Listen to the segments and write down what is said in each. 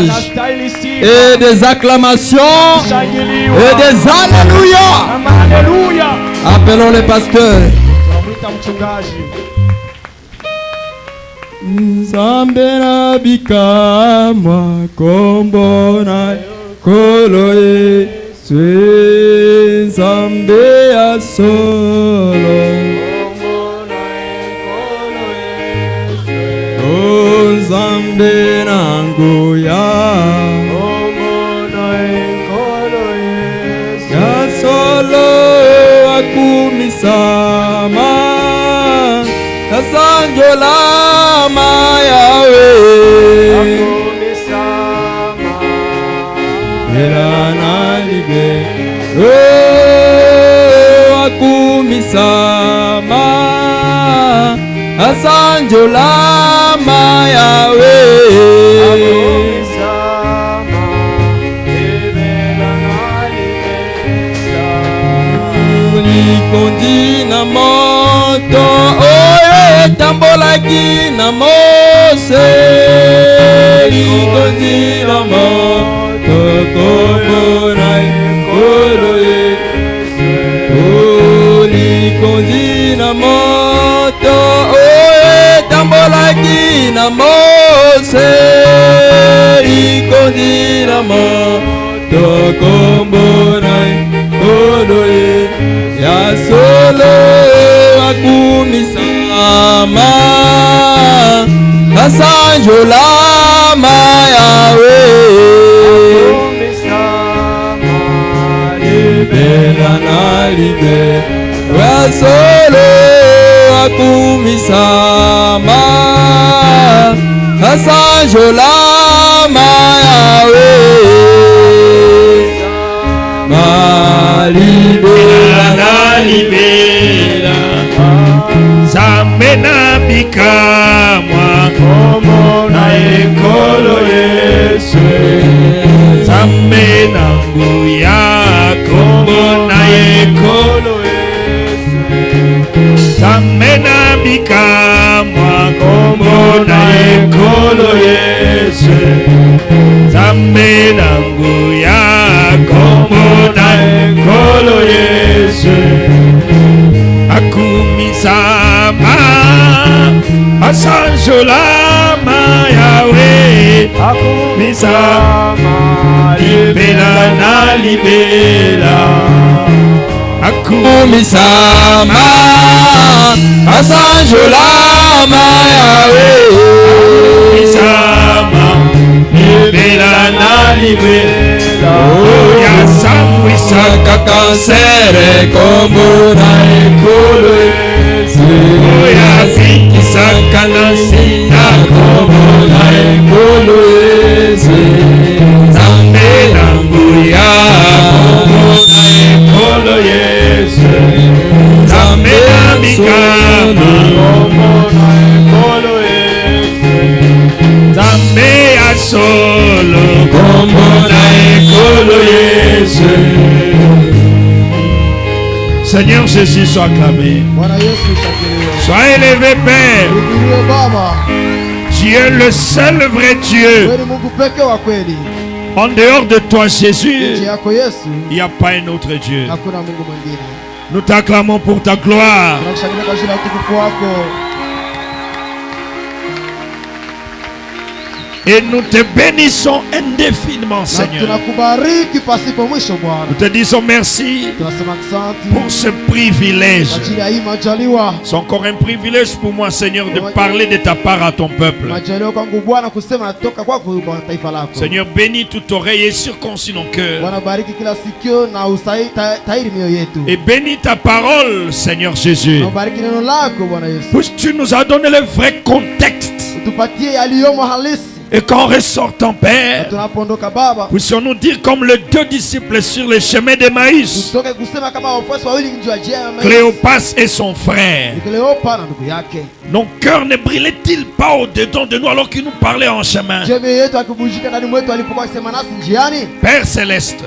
louanges et des acclamations et des alléluia. Appelons les pasteurs. Nzambe na bikamwa kombo na kolo Yesu, Nzambe ya solo, Nzambe na nguya ya solo akumisama kasanjolama yawe elana libe akumisama kasanjolama yawe likondi na moto tambolaki na Mose, likondi na moto kombo na ekolo Yesu, likondi na moto tambolaki na Mose, likondi na moto kombo na ekolo Yesu, ya solo akumisama kasanjolama yawe libela na libe ya solo akumisama kasanjolama yawe malibela na libela Nzambe na bikamwa kombo na ekolo Yesu, Nzambe na nguya kombo na ekolo Yesu, Nzambe na bikamwa kombo na ekolo Yesu, Nzambe na nguya kombo na ekolo Yesu, akumisama asanjolama yawe akumisama libela na libela akumisama asanjolama yawe akumisama libela na libela yasambwisaka kansere kombo na ekolo Yesu, yazikisaka na sida kombo na ekolo Yesu, Nzambe na nguya kombo na ekolo Yesu, Nzambe na bikama kombo na ekolo Yesu, Nzambe ya solo kombo na ekolo Yesu. Seigneur Jésus, sois acclamé. Sois élevé, Père. Tu es le seul vrai Dieu. En dehors de toi, Jésus, il n'y a pas un autre Dieu. Nous t'acclamons pour ta gloire. Et nous te bénissons indéfiniment, Seigneur. Nous te disons merci pour ce privilège. C'est encore un privilège pour moi, Seigneur, de parler de ta part à ton peuple. Seigneur, bénis toute oreille et circoncis nos cœurs. Et bénis ta parole, Seigneur Jésus. Puisque tu nous as donné le vrai contexte. Et qu'en ressortant, Père, puissions-nous dire comme les deux disciples sur le chemin d'Emmaüs, Cléopas et son frère, nos cœurs ne brillaient-ils pas au-dedans de nous alors qu'ils nous parlaient en chemin? Père Céleste,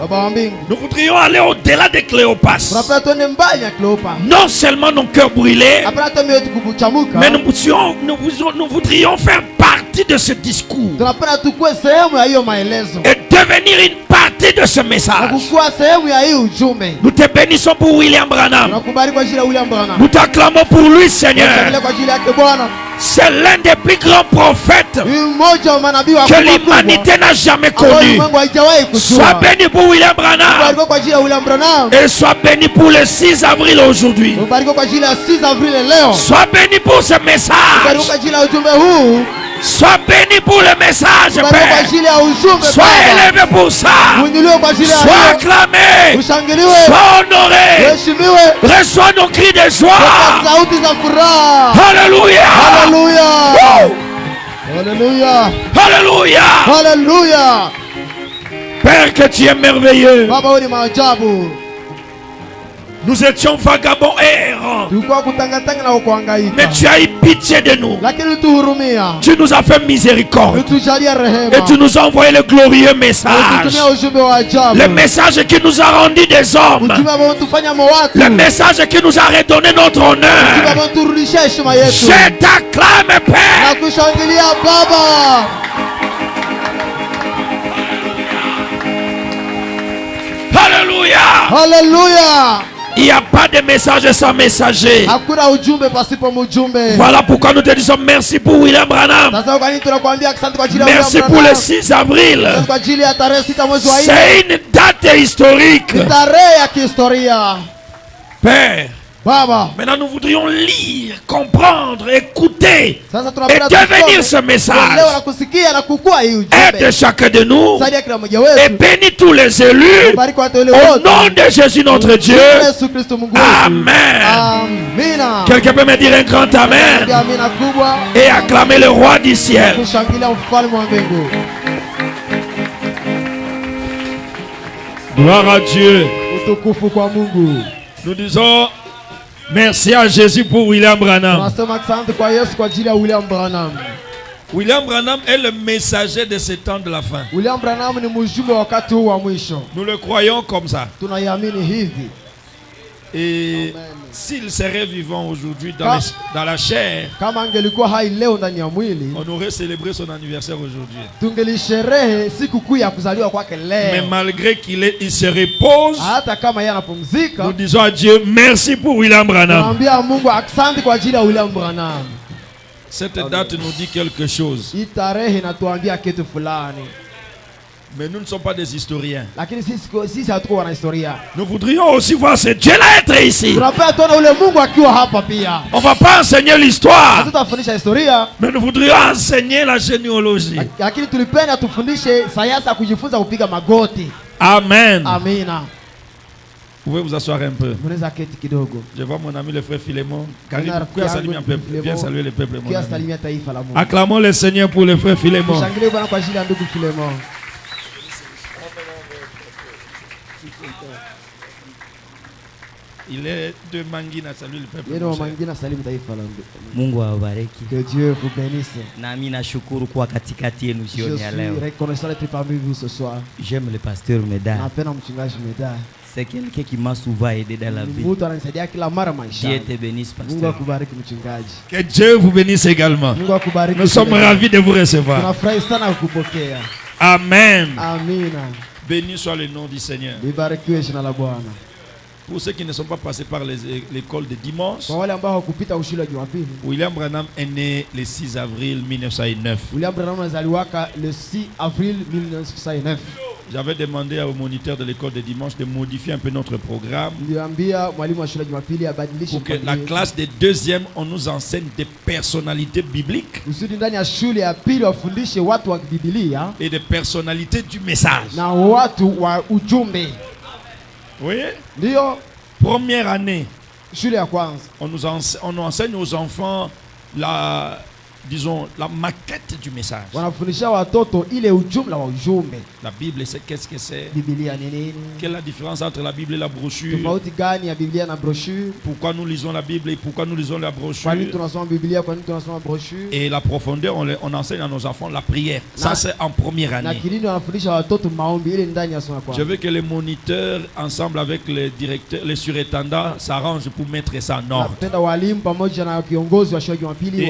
nous voudrions aller au-delà de Cléopas. Non seulement nos cœurs brûlaient, mais nous voudrions faire partie partie de ce discours. Tunapenda tukue sehemu ya hiyo maelezo. Et devenir une partie de ce message. Na kukua sehemu ya hii ujumbe. Nous te bénissons pour William Branham. Tunakubariki kwa ajili ya William Branham. Nous t'acclamons pour lui, Seigneur. Tunashangilia kwa ajili yake Bwana. C'est l'un des plus grands prophètes Mmoja wa manabii wa que l'humanité n'a jamais connu. Sois béni pour William Branham. Kwa ajili ya William Branham. Et sois béni pour le 6 avril aujourd'hui. Kwa ajili ya 6 Avril leo. Sois béni pour ce message. Kwa ajili ya ujumbe huu. Sois béni pour le message, Père. Sois élevé pour ça. Sois acclamé. Sois honoré. Reçois nos cris de joie. Alléluia. Alléluia. Alléluia. Alléluia. Père, que tu es merveilleux. Nous étions vagabonds et errants. Mais tu as eu pitié de nous. Tu nous as fait miséricorde. Et tu nous as envoyé le glorieux message. Le message qui nous a rendu des hommes. Le message qui nous a redonné notre honneur. Je t'acclame, Père. Alléluia. Alléluia. Il n'y a pas de message sans messager. Voilà pourquoi nous te disons merci pour William Branham. Merci pour le 6 avril. C'est une date historique. Père, maintenant nous voudrions lire, comprendre, écouter et devenir ce message. Aide chacun de nous et bénis tous les élus au nom de Jésus notre Dieu. Amen. Quelqu'un peut me dire un grand amen et acclamer le roi du ciel. Gloire à Dieu. Nous disons merci à Jésus pour William Branham. William Branham est le messager de ce temps de la fin. Nous le croyons comme ça. Et s'il serait vivant aujourd'hui dans la chair, on aurait célébré son anniversaire aujourd'hui. Mais malgré qu'il se repose, nous disons à Dieu merci pour William Branham. Cette date nous dit quelque chose. Mais nous ne sommes pas des historiens. Nous voudrions aussi voir ce Dieu-là être ici. On ne va pas enseigner l'histoire, mais nous voudrions enseigner la généalogie. Amen. Vous pouvez vous asseoir un peu. Je vois mon ami le frère Philémon. Viens saluer le peuple. Acclamons le Seigneur pour le frère Philémon. Il est de Mangina, salut le peuple. Mungu awabariki. Que Dieu vous bénisse. Nami nashukuru kuwa katikati yenu jioni ya leo. Reconnaissant d'être parmi vous ce soir. J'aime le pasteur Meda. Napenda mchungaji Meda. C'est quelqu'un qui m'a souvent aidé dans la vie. Dieu te bénisse, pasteur. Que Dieu vous bénisse également. Nous sommes ravis de vous recevoir. Amen. Béni soit le nom du Seigneur. Pour ceux qui ne sont pas passés par l'école de dimanche, William Branham est né le 6 avril 1909. Le 6 avril 1909. J'avais demandé au moniteur de l'école de dimanche de modifier un peu notre programme pour que la classe de deuxième, on nous enseigne des personnalités bibliques et des personnalités du message. Oui. Première année, on enseigne aux enfants la maquette du message. La Bible, c'est qu'est-ce que c'est? Quelle est la différence entre la Bible et la brochure? Pourquoi nous lisons la Bible et pourquoi nous lisons la brochure? Et la profondeur, on enseigne à nos enfants la prière. Ça, c'est en première année. Je veux que les moniteurs, ensemble avec les directeurs, les surintendants, s'arrangent pour mettre ça en ordre. Et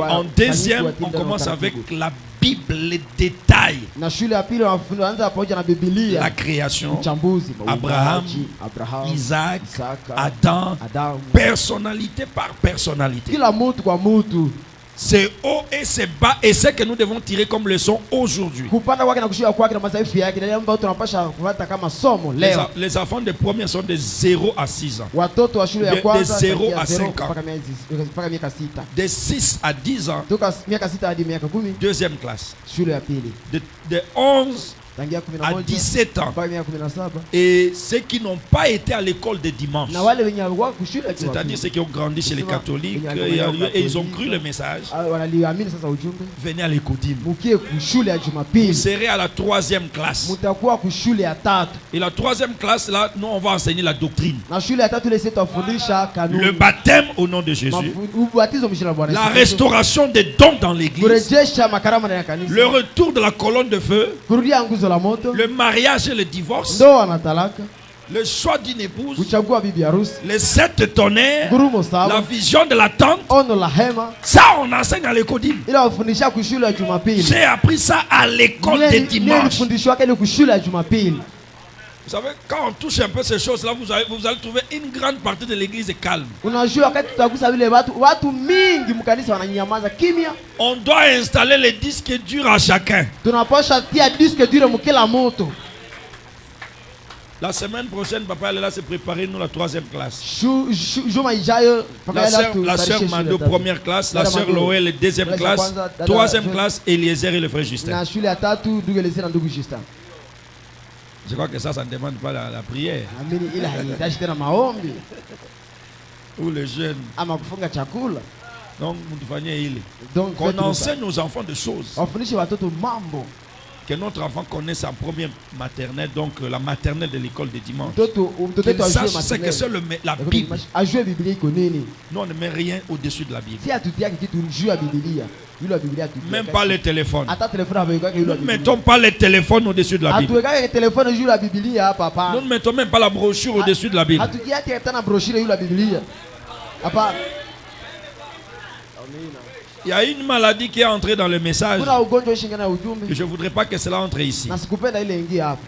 en deuxième, on commence avec la Bible, les détails. Na shule ya pili wanafunza pamoja na Biblia. La création, Uchambuzi, Abraham, Isaac, Adam, personnalité par personnalité. Kila mtu kwa mtu. C'est haut et c'est bas, et c'est que nous devons tirer comme leçon aujourd'hui. Les enfants de première sont de 0 à 6 ans. De 0 à 5 ans. De 6 à 10 ans. Deuxième classe. De 11 à 17 ans. Et ceux qui n'ont pas été à l'école de dimanche, c'est-à-dire ceux qui ont grandi chez les catholiques et ils ont cru le message, venez à l'écoutim. Vous serez à la 3e classe. Et la 3e classe, là, nous on va enseigner la doctrine. Le baptême au nom de Jésus. La restauration des dons dans l'église. Le retour de la colonne de feu. Le mariage et le divorce. Le choix d'une épouse. Les 7 tonnerres. La vision de la tente. Ça on enseigne à l'école. J'ai appris ça à l'école de dimanche. Vous savez, quand on touche un peu ces choses-là, vous allez trouver une grande partie de l'église est calme. On doit installer les disques durs à chacun. La semaine prochaine, papa est là se préparer nous la 3e classe. La sœur Mando, 1re classe. La sœur Loël, 2e classe. 3e classe, Eliezer et le frère Justin. Je crois que ça ne demande pas la prière. Ou les jeunes. Donc, qu'on enseigne aux enfants des choses. Que notre enfant connaisse sa première maternelle, donc la maternelle de l'école de dimanche. Qu'il sache ce que c'est la Bible. Nous, on ne met rien au-dessus de la Bible. Même pas les téléphones. Nous ne mettons pas les téléphones au-dessus de la Bible. Nous ne mettons même pas la brochure au-dessus de la Bible. Il y a une maladie qui est entrée dans le message. Je ne voudrais pas que cela entre ici.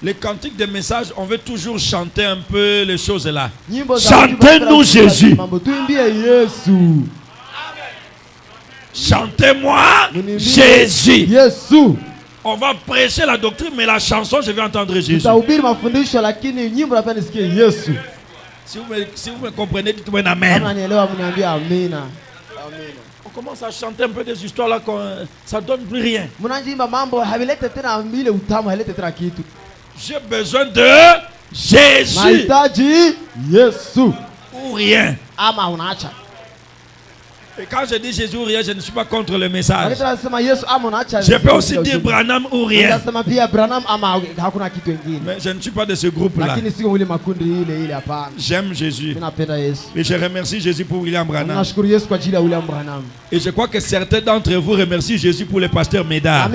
Les cantiques de message, on veut toujours chanter un peu les choses là. Chantez-nous Jésus. Chantez-moi Jésus. On va prêcher la doctrine, mais la chanson, je vais entendre Jésus. Si vous me comprenez, dites-moi un amen. On commence à chanter un peu des histoires là, ça ne donne plus rien. J'ai besoin de Jésus. Ou rien. Et quand je dis Jésus ou rien, je ne suis pas contre le message. Je peux aussi dire Branham ou rien. Mais je ne suis pas de ce groupe-là. J'aime Jésus. Et je remercie Jésus pour William Branham. Et je crois que certains d'entre vous remercient Jésus pour le pasteur Médard.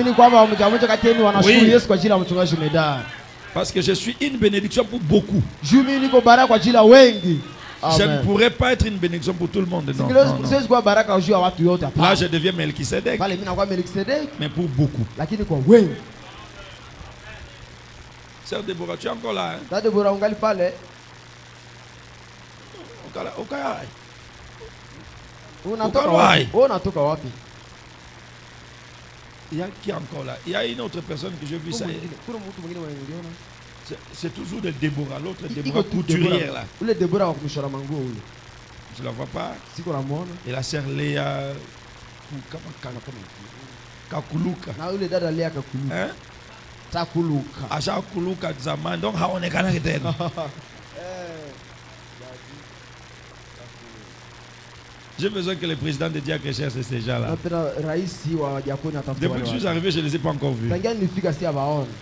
Oui. Parce que je suis une bénédiction pour beaucoup. Je ne pourrais pas être une bénédiction pour tout le monde. Non, non, non. Là, je deviens Melchisedec. Mais pour beaucoup. Sœur Déborah, tu es encore là? Hein? Il y a qui encore là? Il y a une autre personne que j'ai vu ça. C'est toujours de Déborah, l'autre Déborah couturière là. Je ne la vois pas. Et la sœur Léa Kakuluka. Hein? Acha Kuluka Zaman. Donc on est canadien. J'ai besoin que le président de Diacre cherche ces gens-là. Depuis que je suis arrivé, je ne les ai pas encore vus.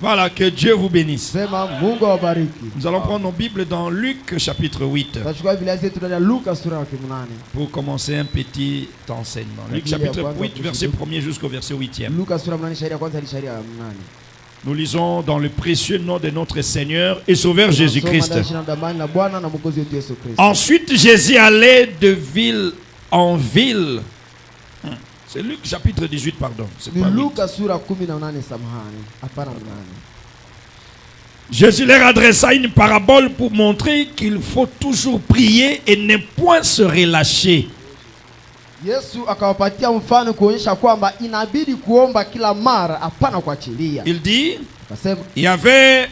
Voilà, que Dieu vous bénisse. Nous allons prendre nos Bibles dans Luc chapitre 8. Pour commencer un petit enseignement. Luc chapitre 8, verset 1er jusqu'au verset 8e. Nous lisons dans le précieux nom de notre Seigneur et Sauveur Jésus-Christ. Ensuite, Jésus allait de ville en ville. C'est Luc chapitre 18, pardon. Jésus leur adressa une parabole pour montrer qu'il faut toujours prier et ne point se relâcher. Il dit, il y avait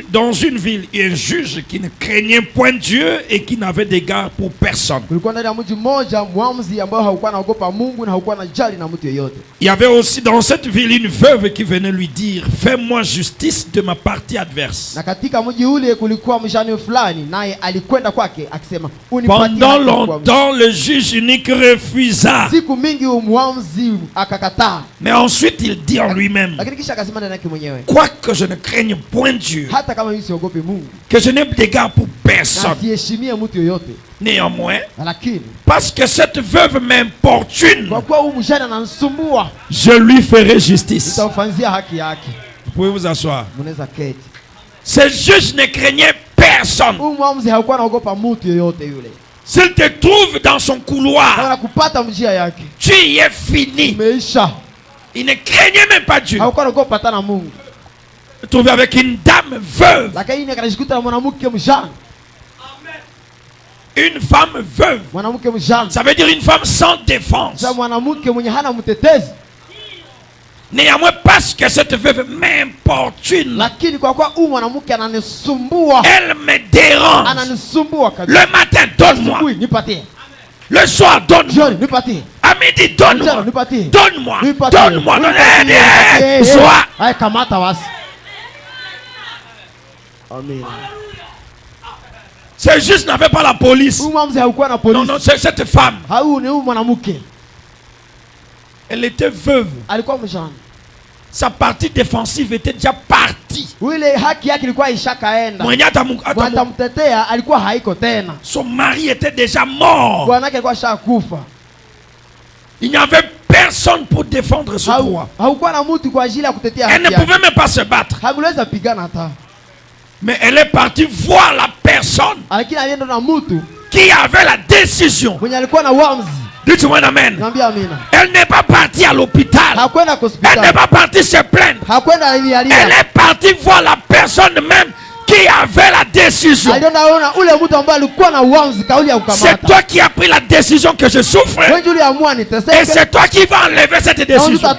dans une ville un juge qui ne craignait point Dieu et qui n'avait d'égard pour personne. Il y avait aussi dans cette ville une veuve qui venait lui dire, fais-moi justice de ma partie adverse. Pendant longtemps le juge unique refusa. Mais ensuite il dit en lui-même, quoique je ne craigne point Dieu, que je n'ai d'égard pour personne, néanmoins, parce que cette veuve m'importune, je lui ferai justice. Vous pouvez vous asseoir. Ce juge ne craignait personne. S'il te trouve dans son couloir, tu y es fini. Il ne craignait même pas Dieu. Trouvé avec une dame veuve. Une femme veuve. Ça veut dire une femme sans défense. Néanmoins, parce que cette veuve m'importune, elle me dérange. Le matin, donne-moi. Le soir, donne-moi. À midi, donne-moi. Donne-moi. Donne-moi. Amen. C'est juste n'avait pas la police. Non, non, c'est cette femme. Elle était veuve. Sa partie défensive était déjà partie. Son mari était déjà mort. Il n'y avait personne pour défendre ce droit. Elle ne pouvait même pas se battre. Mais elle est partie voir la personne qui avait la décision. Dites-moi amen. Elle n'est pas partie à l'hôpital. Elle n'est pas partie se plaindre. Elle est partie voir la personne même qui avait la décision. C'est toi qui as pris la décision que je souffre. Et c'est toi qui vas enlever cette décision.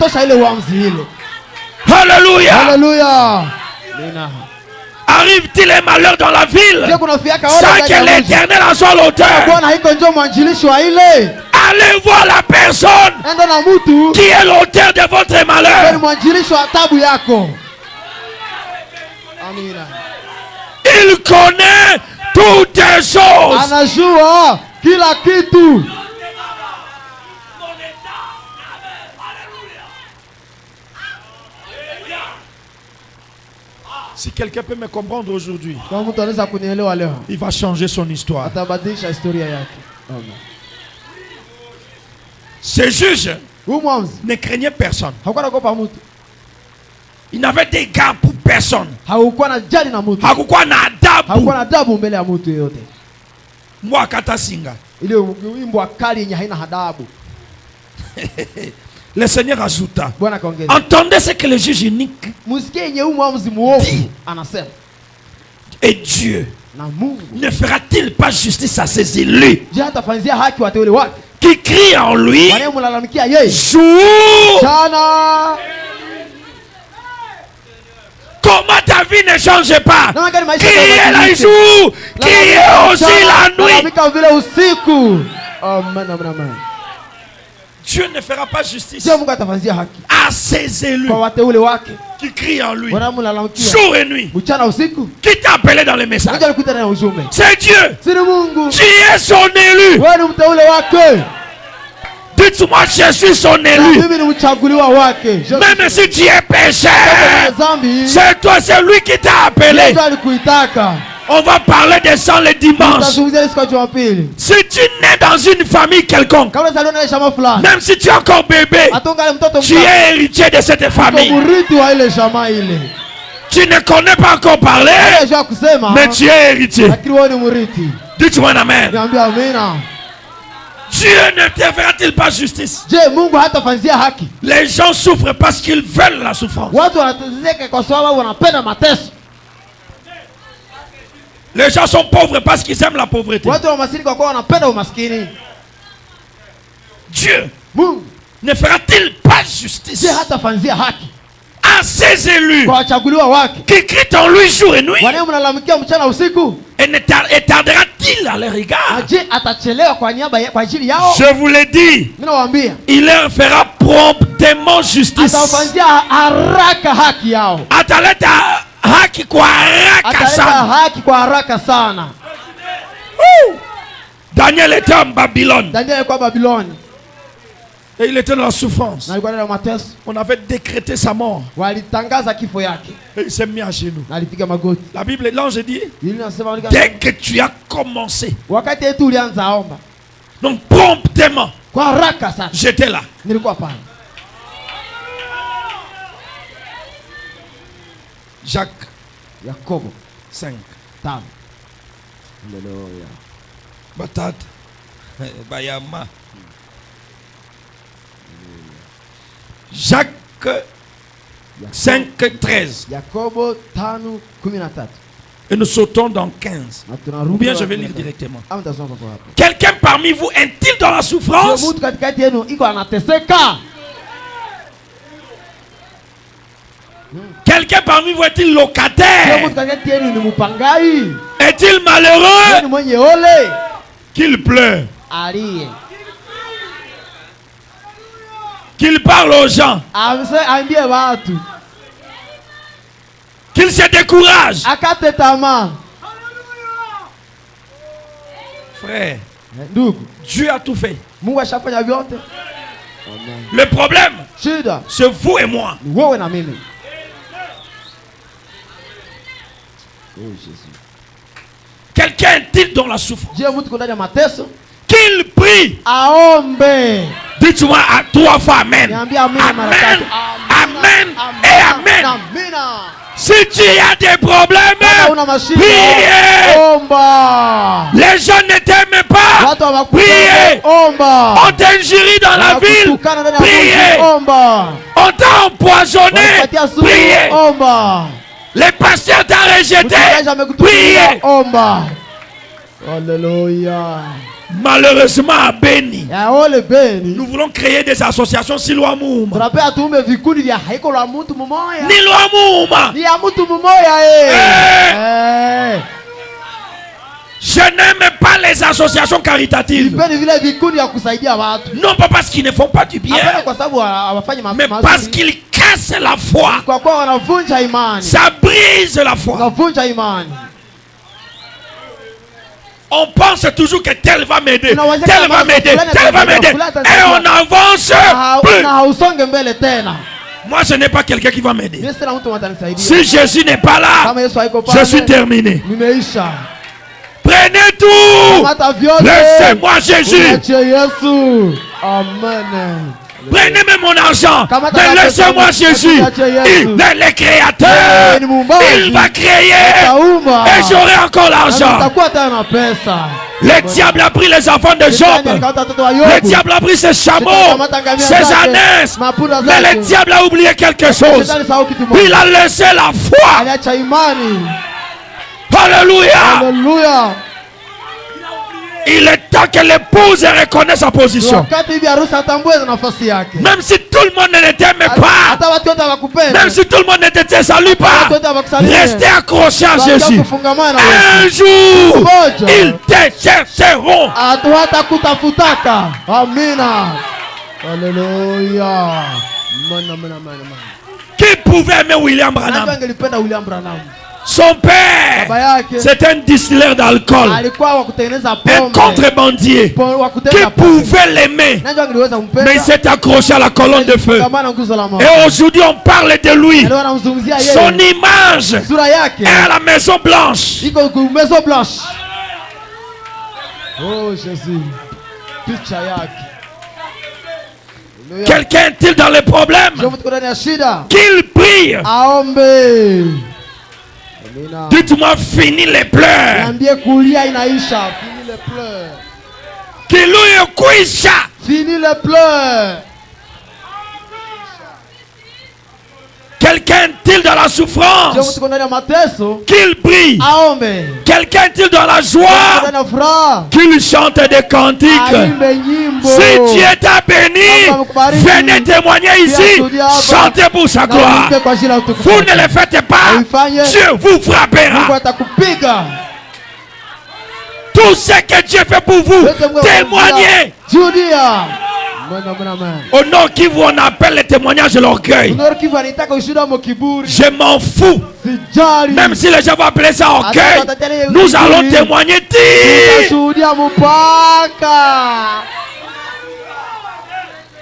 Alléluia. Alléluia. Arrive-t-il un malheur dans la ville sans que l'Éternel en soit l'auteur? Allez voir la personne qui est l'auteur de votre malheur. Il connaît toutes les choses. Si quelqu'un peut me comprendre aujourd'hui, il va changer son histoire. Ce juge ne craignait personne. Il n'avait d'égard pour personne. Moi, Katasinga. Le Seigneur ajouta, entendez ce que le juge unique dit. Et Dieu ne fera-t-il pas justice à ses élus qui crient en lui jour? Comment ta vie ne change pas? Qui est le jour, qui est aussi la nuit. Dieu ne fera pas justice à ses élus qui crient en lui jour et nuit. Qui t'a appelé dans les messages? C'est Dieu. Tu es son élu. Dites-moi, je suis son élu. Même si tu es pécheur, c'est toi, c'est lui qui t'a appelé. On va parler de ça le dimanche. Si tu nais dans une famille quelconque, même si tu es encore bébé, tu es héritier de cette famille. Tu ne connais pas encore parler, mais tu es héritier. Dites-moi amen. Dieu ne te fera-t-il pas justice? Je Mungu hatafanzia haki? Les gens souffrent parce qu'ils veulent la souffrance. Watu wanateseka kwa sababu wanapenda mateso. Les gens sont pauvres parce qu'ils aiment la pauvreté. Watu wa maskini kwa kuwa wanapenda umaskini. Dieu Mungu ne fera-t-il pas justice je hatafanzia haki à ses élus kwa wachaguliwa wake qui crient en lui jour et nuit? wanaomlalamikia mchana usiku? Et tardera-t-il à leur égard? Je atachelewa kwa niaba kwa ajili yao? Je vous l'ai dit, Mimi nawaambia il leur fera promptement justice. atawafanzia haraka haki yao. Ataleta haki kwa haraka Ataleta sana. haki kwa haraka sana. Daniel était en Babylone. Daniel alikuwa Babiloni Et il était dans la souffrance. na alikuwa na mateso. On avait décrété sa mort. Walitangaza kifo yake Et il s'est mis à genoux. na alipiga magoti. La Bible, l'ange dit, Biblia inasema dès que tu as commencé, wakati yetu ulianza omba, donc promptement, kwa haraka sana j'étais là. nilikuwa pale. Jacques Yakobo 5. 5. Haleluya. Batat. Bayama. Jacques 5, 13. Yakobo 5:13. Et nous sautons dans 15. Na Ou tunarudi bien je kwa vais lire 15. directement. Ama tasoma kwa hapo. Quelqu'un parmi vous est-il dans la souffrance? Sio mtu katikati yenu iko anateseka? Quelqu'un parmi vous est-il Sio locataire? mtu katikati yenu ni mpangai? Est-il Ni malheureux? mwenye ole? Qu'il pleure, Aliye. qu'il parle aux gens, Ambie watu. qu'il se décourage. Akate tamaa. Frère, Ndugu, Dieu a tout fait. Mungu ashafanya vyote. Amen. Le problème, Shida c'est vous et moi. ni wewe na mimi. Oh Jésus. Quelqu'un est-il dans la souffrance? Je mtu ndani ya mateso? Qu'il prie. Aombe. Dites-moi à 3 fois Amen. Niambie amina mara Amen. tatu. Amen. Et Amen. Amina. Si tu as des problèmes, Kama una mashida, priez. omba. Les gens ne t'aiment pas. Watu Priez. hawakupenda, omba. On t'injurie dans la ville. Wanakutukana ndani ya Priez. mji, omba. On t'a empoisonné. Wanakupatia sumu, Priez. omba. Les pasteurs t'ont rejeté. Mchungaji amekutupilia, Priez. omba. Alléluia. Malheureusement à Béni, Ya ole Beni. nous voulons créer des associations Siloamouma. Tunapea tuume vikundi vya haiko la mtu mmoja. Niloamouma. Ni ya mtu mmoja eh. Je n'aime pas les associations caritatives. Nipeni vile vikundi ya kusaidia watu. Non pas parce qu'ils ne font pas du bien, Hapana kwa sababu hawafanyi mais parce qu'ils cassent la foi. kwa kuwa wanavunja imani. Ça brise la foi. Wanavunja imani. On pense toujours que tel va m'aider, Unaweza tel kama va m'aider, fulani tel va m'aider. fulani Et on avance plus. Na hausonge mbele tena. Moi, je n'ai pas quelqu'un qui va m'aider. Mimi sina mtu atanisaidia. Si Jésus n'est pas là, Kama Yesu haiko pale, je suis terminé. nimeisha. Prenez tout. Kamata vyote. Laissez-moi Jésus. Niachie Yesu. Amen. Prenez même mon argent. Kamata Mais vyote. laissez-moi Jésus. Niachie Yesu. Il est le créateur. Ni muumbaji. Il va créer. Taumba. Et j'aurai encore Na l'argent. nitakuwa tena na pesa. Le diable a pris les enfants de Job. Le diable a pris ses chameaux, ses ânesses. Mais le diable a oublié quelque chose. Il a laissé la foi. Aliacha imani. Alléluia. Haleluya. Il est temps que l'épouse reconnaisse sa position. Wakati bibi harusi atambue nafasi yake. Même si tout le monde ne t'aime pas, Hata watu wote hawakupenda. même si tout le monde ne te salue pas, restez accroché à Jésus. Un jour, ils te chercheront. Hawatakutafutaka. Amina. Haleluya. Qui pouvait aimer William Nani Branham? angelipenda William Branham? Son père, Baba yake c'est un distilleur d'alcool, alikuwa wa kutengeneza un pombe. contrebandier Wa qui kutengeneza pombe. pouvait l'aimer, Nani angeliweza kumpenda? mais il s'est accroché à la colonne de feu. Kama na nguzo la moto. Et aujourd'hui, on parle de lui. Leo anamzungumzia Son yeye. image Sura yake est à la Maison Blanche. iko ku Maison Blanche. Oh Jésus. Picha yake. Haleluya. Quelqu'un est-il dans les problèmes? Je mtu ndani ya shida. Qu'il prie. Aombe. Amina. Dites-moi, fini les pleurs. Niambie kulia inaisha. Fini les pleurs. Kiluyo kuisha. Fini les pleurs. Quelqu'un est-il dans la souffrance? Qu'il prie. Quelqu'un est-il dans la joie? Qu'il chante des cantiques. Si Dieu t'a béni, venez témoigner ici. Chantez pour sa gloire. Vous ne le faites pas, Dieu vous frappera. Tout ce que Dieu fait pour vous, témoignez. Au Nord Kivu, on appelle les témoignages de l'orgueil. Je m'en fous. Même si les gens vont appeler ça orgueil, nous allons témoigner.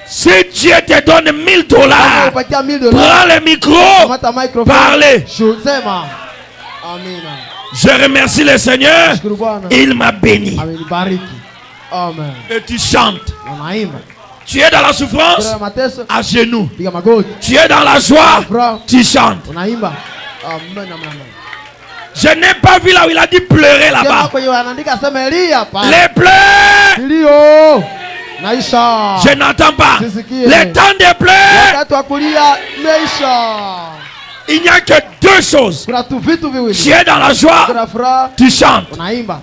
Si Dieu te donne $1000, prends le micro, parlez. Je remercie le Seigneur. Il m'a béni. Et tu chantes. Tu es dans la souffrance, à genoux. Tu es dans la joie, tu chantes. Je n'ai pas vu là où il a dit pleurer là-bas. Les pleurs. Je n'entends pas. Le temps de pleurs. Il n'y a que deux choses. Tu es dans la joie, tu chantes.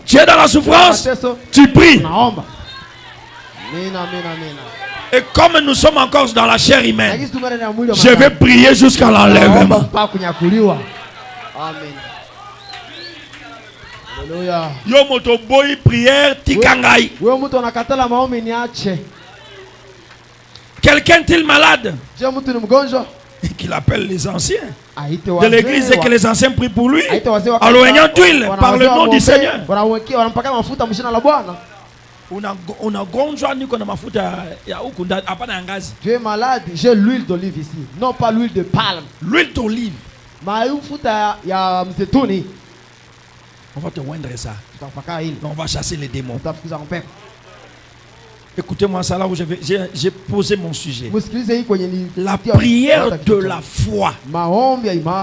Tu es dans la souffrance, tu pries. Et comme nous sommes encore dans la chair humaine, je vais prier jusqu'à l'enlèvement. Yo moto boy prière tikangai. Quelqu'un est-il malade? Qu'il appelle les anciens de l'église et que les anciens prient pour lui. En l'oignant d'huile par le nom du Seigneur. Tu es malade, j'ai l'huile d'olive ici, non pas l'huile de palme. L'huile d'olive. On va te oindre ça. On va chasser les démons. Écoutez-moi ça là où j'ai posé mon sujet. La prière de la foi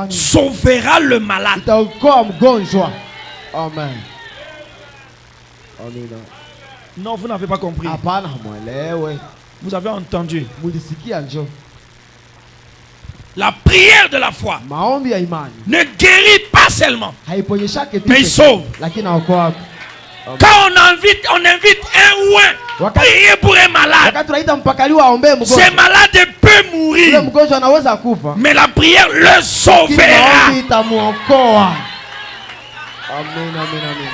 sauvera le malade. Amen. Non, vous n'avez pas compris. Vous avez entendu. La prière de la foi ne guérit pas seulement, mais il sauve. Quand on invite un ouin prier pour un malade, ce malade peut mourir, mais la prière le sauvera. Amen, amen, amen.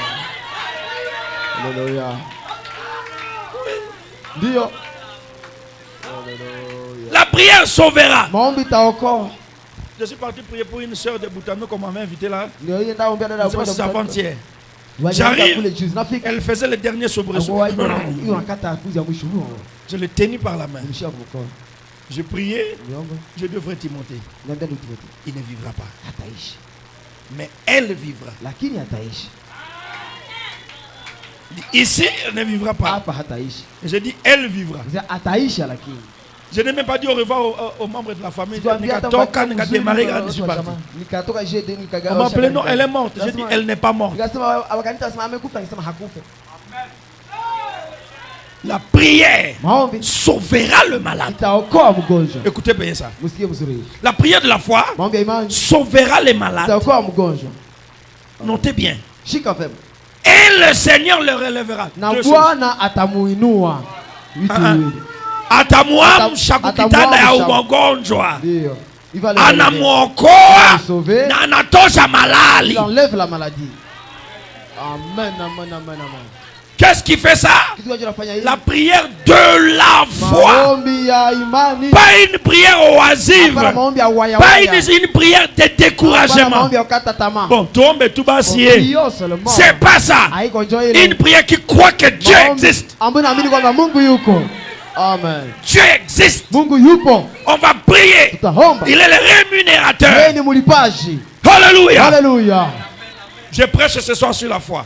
Alléluia. La prière sauvera. Je suis parti prier pour une soeur de Boutano qu'on m'avait invité là. C'est avant-hier. J'arrive, elle faisait le dernier soubresaut. Je l'ai tenu par la main. Je priais, je devrais Timothée. Il ne vivra pas. Mais elle vivra. Ici, elle ne vivra pas. Je dis, elle vivra. Je n'ai même pas dit au revoir aux membres de la famille. On m'a appelé, non, elle est morte. Je dis, elle n'est pas morte. La prière sauvera le malade. Écoutez bien ça. La prière de la foi sauvera les malades. Notez bien. Et le Seigneur le relèvera. Atamuam shakukitana ya ugonjwa. Anamuokoa na anatosha malali. Il enlève la maladie. Amen, amen, amen, amen. Qu'est-ce qui fait ça? La prière de la foi. Pas une prière oisive. Pas une prière de découragement. Bon, tombe tout bas. C'est pas ça. Une prière qui croit que Dieu existe. Amen. Dieu existe. On va prier. Il est le rémunérateur. Alléluia. Alléluia. Je prêche ce soir sur la foi.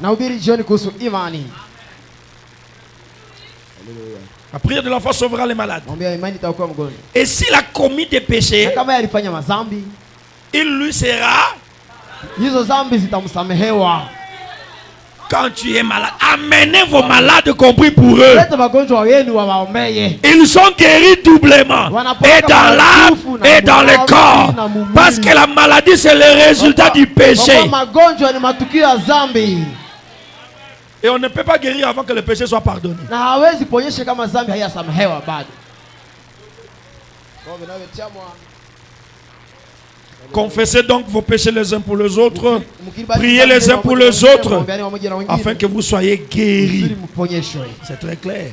La prière de la foi sauvera les malades. Et s'il a commis des péchés, il lui sera Quand tu es malade, amenez vos malades compris pour eux. Ils sont guéris doublement. Et dans l'âme et dans le corps. Parce que la maladie c'est le résultat du péché. Et on ne peut pas guérir avant que le péché soit pardonné. Confessez donc vos péchés les uns pour les autres. Priez les uns pour les autres. Afin que vous soyez guéris. C'est très clair.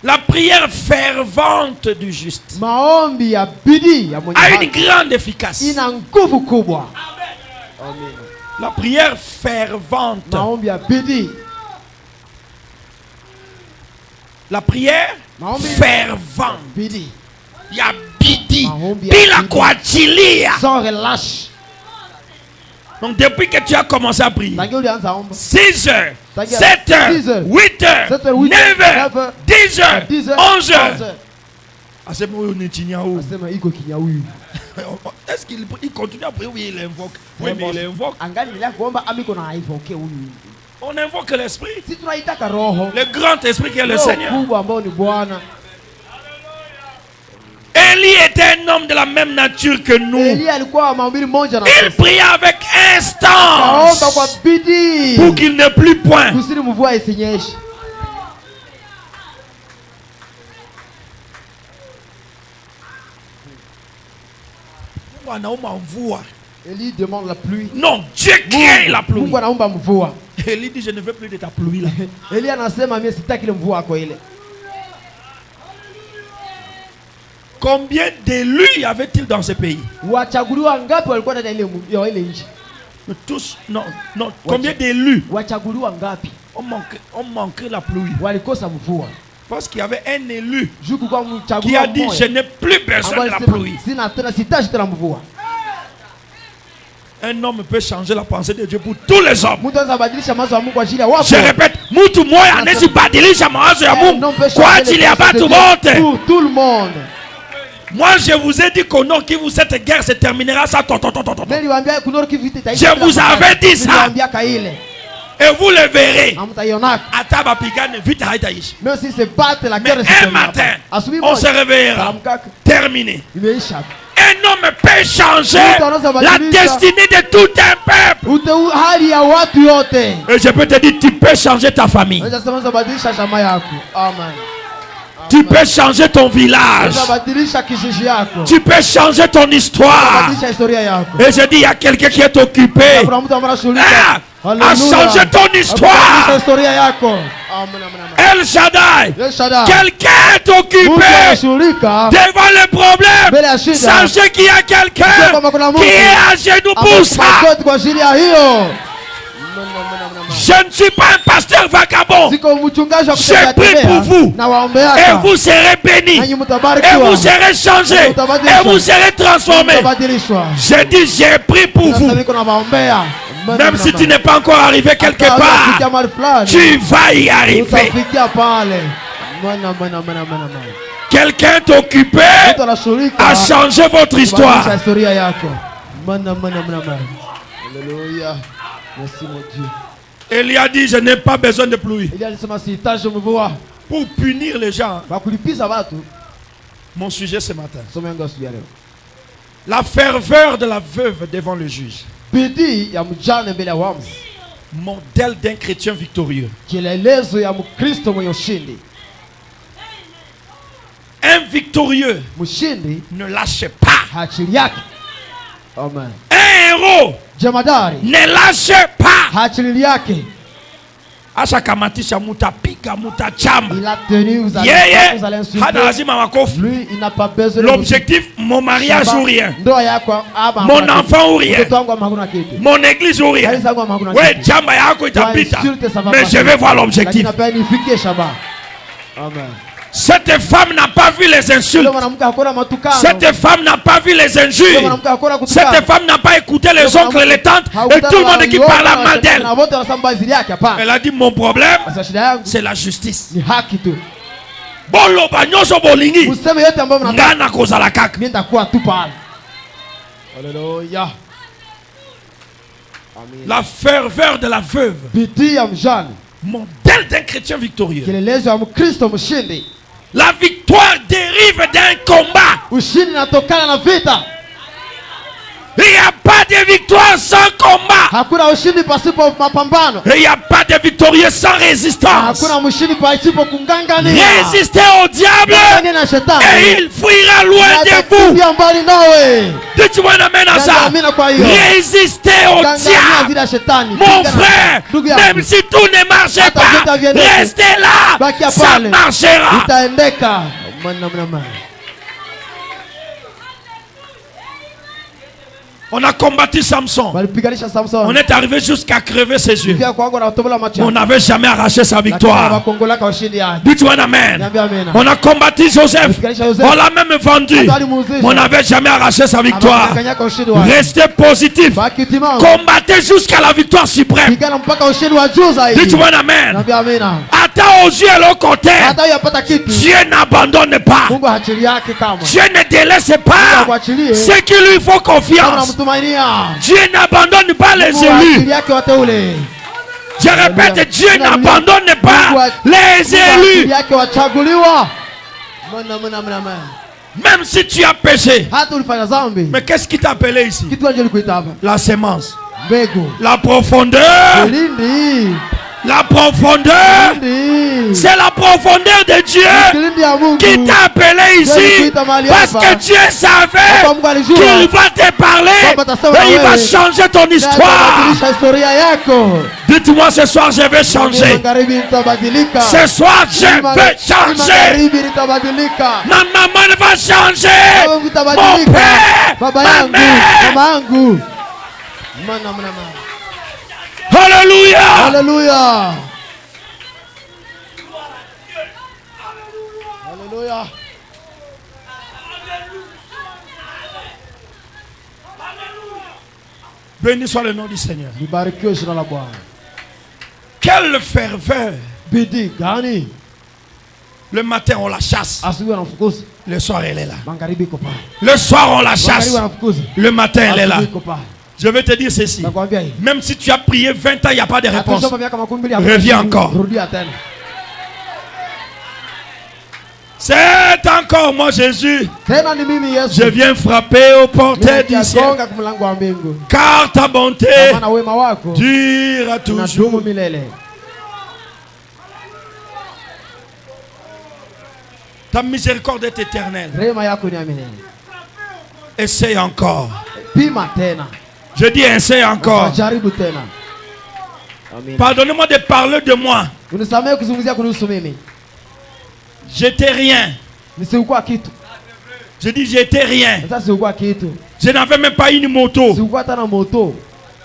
La prière fervente du juste a une grande efficacité. La prière fervente. La prière fervente. Il y a bidi. Bila kuachilia. Sans relâche. Donc depuis que tu as commencé à prier, 6 heures, 7 heures, 8 heures, 9 heures, 10 heures, 11 heures. Est-ce qu'il continue à prier ou il invoque? Oui, mais il invoque. On invoque l'esprit. Le grand esprit qui est le Seigneur. Élie était un homme de la même nature que nous. Il priait avec instance pour qu'il n'ait plus point. Élie demande la pluie. Non, Dieu crée la pluie. Élie dit, je ne veux plus de ta pluie là. Combien d'élus y avait-il dans ce pays? Tous, non. Combien d'élus? On manquait la pluie. Parce qu'il y avait un élu qui a dit, je n'ai plus besoin de la pluie. Un homme peut changer la pensée de Dieu pour tous les hommes. Je répète, pour tout le monde. Moi je vous ai dit qu'au Nord Kivu cette guerre se terminera ça. Je vous avais dit ça. Et vous le verrez. Même si c'est battre la guerre. Un matin, on se réveillera. Terminé. Un homme peut changer la destinée de tout un peuple. Et je peux te dire, tu peux changer ta famille. Tu peux changer ton village. Tu peux changer ton histoire. Et je dis, il y a quelqu'un qui est occupé à changer ton histoire. El Shaddai. Quelqu'un est occupé devant le problème. Sachez qu'il y a quelqu'un qui est à genoux pour ça. Je ne suis pas un pasteur vagabond. Je prie pour vous. Et vous serez bénis. Et vous serez changés. Et vous serez transformés. Je dis, j'ai prié pour vous. Même si tu n'es pas encore arrivé quelque part, tu vas y arriver. Quelqu'un est occupé à changer votre histoire. Alléluia. Merci mon Dieu. Élie a dit, je n'ai pas besoin de pluie. Pour punir les gens. Mon sujet ce matin. La ferveur de la veuve devant le juge. Modèle d'un chrétien victorieux. Un victorieux ne lâche pas. Amen. Un héros ne lâche pas. Ashakamatisha mutapiga mutachamba. Yeye hana lazima makofi. Il n'a pas besoin. L'objectif, mon mariage ou rien. Mon enfant ou rien. Mon église ou rien. Ouais, chamba yako itapita. Mais je vais voir l'objectif. Amen. Cette femme n'a pas vu les insultes. Cette femme n'a pas vu les injures. Cette femme n'a pas écouté les oncles et les tantes et tout le monde qui parle mal d'elle. Elle a dit, mon problème, c'est la justice. Alléluia. La ferveur de la veuve. Modèle d'un chrétien victorieux. La victoire dérive d'un combat. Il n'y a pas de victoire sans combat. Il n'y a pas de victorieux sans résistance. Résistez au diable et il fuira loin de vous. Dites-moi un amen à ça. Résistez au diable. Mon frère, même si tout ne marche pas, restez là. Ça marchera. On a combattu Samson. On est arrivé jusqu'à crever ses yeux. On n'avait jamais arraché sa victoire. Dites-moi un amen. On a combattu Joseph. On l'a même vendu. On n'avait jamais arraché sa victoire. Restez positif. Combattez jusqu'à la victoire suprême. Dites-moi un amen. Attends aux yeux à l'autre côté. Dieu n'abandonne pas. Dieu ne délaisse pas ceux qui lui font confiance. Dieu n'abandonne pas les élus. Je répète, Dieu n'abandonne pas les élus. Même si tu as péché. Mais qu'est-ce qui t'a appelé ici? La sémence. La profondeur. La profondeur, c'est la profondeur de Dieu qui t'a appelé ici. Parce que Dieu savait qu'il va te parler et il va changer ton histoire. Dites-moi ce soir, je vais changer. Ce soir, je vais changer. Ma maman va changer. Mon père, ma mère. Alléluia. Alléluia. Alléluia. Béni soit le nom du Seigneur. Quelle ferveur. Le matin on la chasse. Le soir elle est là. Le soir on la chasse. Le matin elle est là. Je vais te dire ceci. Même si tu as prié 20 ans, il n'y a pas de réponse. Reviens encore. C'est encore moi Jésus. Je viens frapper au portail du ciel. Car ta bonté dure toujours. Ta miséricorde est éternelle. Essaye encore. Je dis essaye encore. Pardonnez-moi de parler de moi. J'étais rien. Je dis j'étais rien. Je n'avais même pas une moto.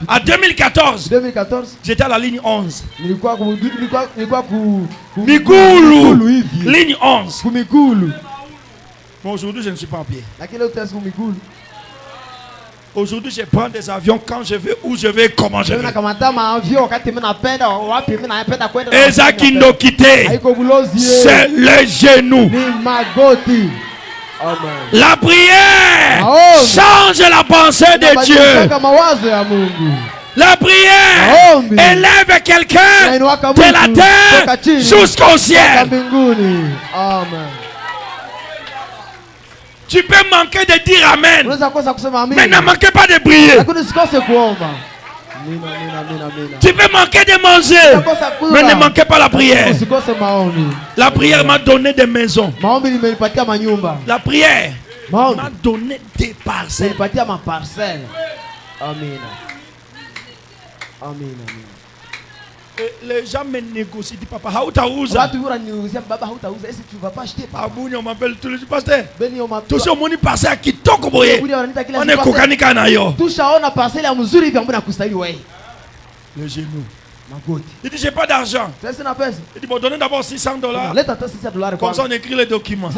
En 2014, j'étais à la ligne 11. Migulu. Ligne 11. Bon, aujourd'hui je ne suis pas en pied. Aujourd'hui, je prends des avions quand je veux, où je vais, comment je veux. Ezaki Ndokité, c'est le genou. La prière change la pensée de Dieu. La prière élève quelqu'un de la terre jusqu'au ciel. Tu peux manquer de dire amen, mais ne manquez pas de prier. Tu peux manquer de manger, mais ne manquez pas la prière. La prière m'a donné des maisons. La prière m'a donné des parcelles. Amen. Amen. Les gens me négocient, disent papa, hautauza. Abuni on m'appelle tous les jours, pasteur. Tout ce monde passe à kitoko boye. On est kokanika na yo. Le genou. Il dit j'ai pas d'argent. Il dit bon donnez d'abord $600. Comme ça on écrit les documents.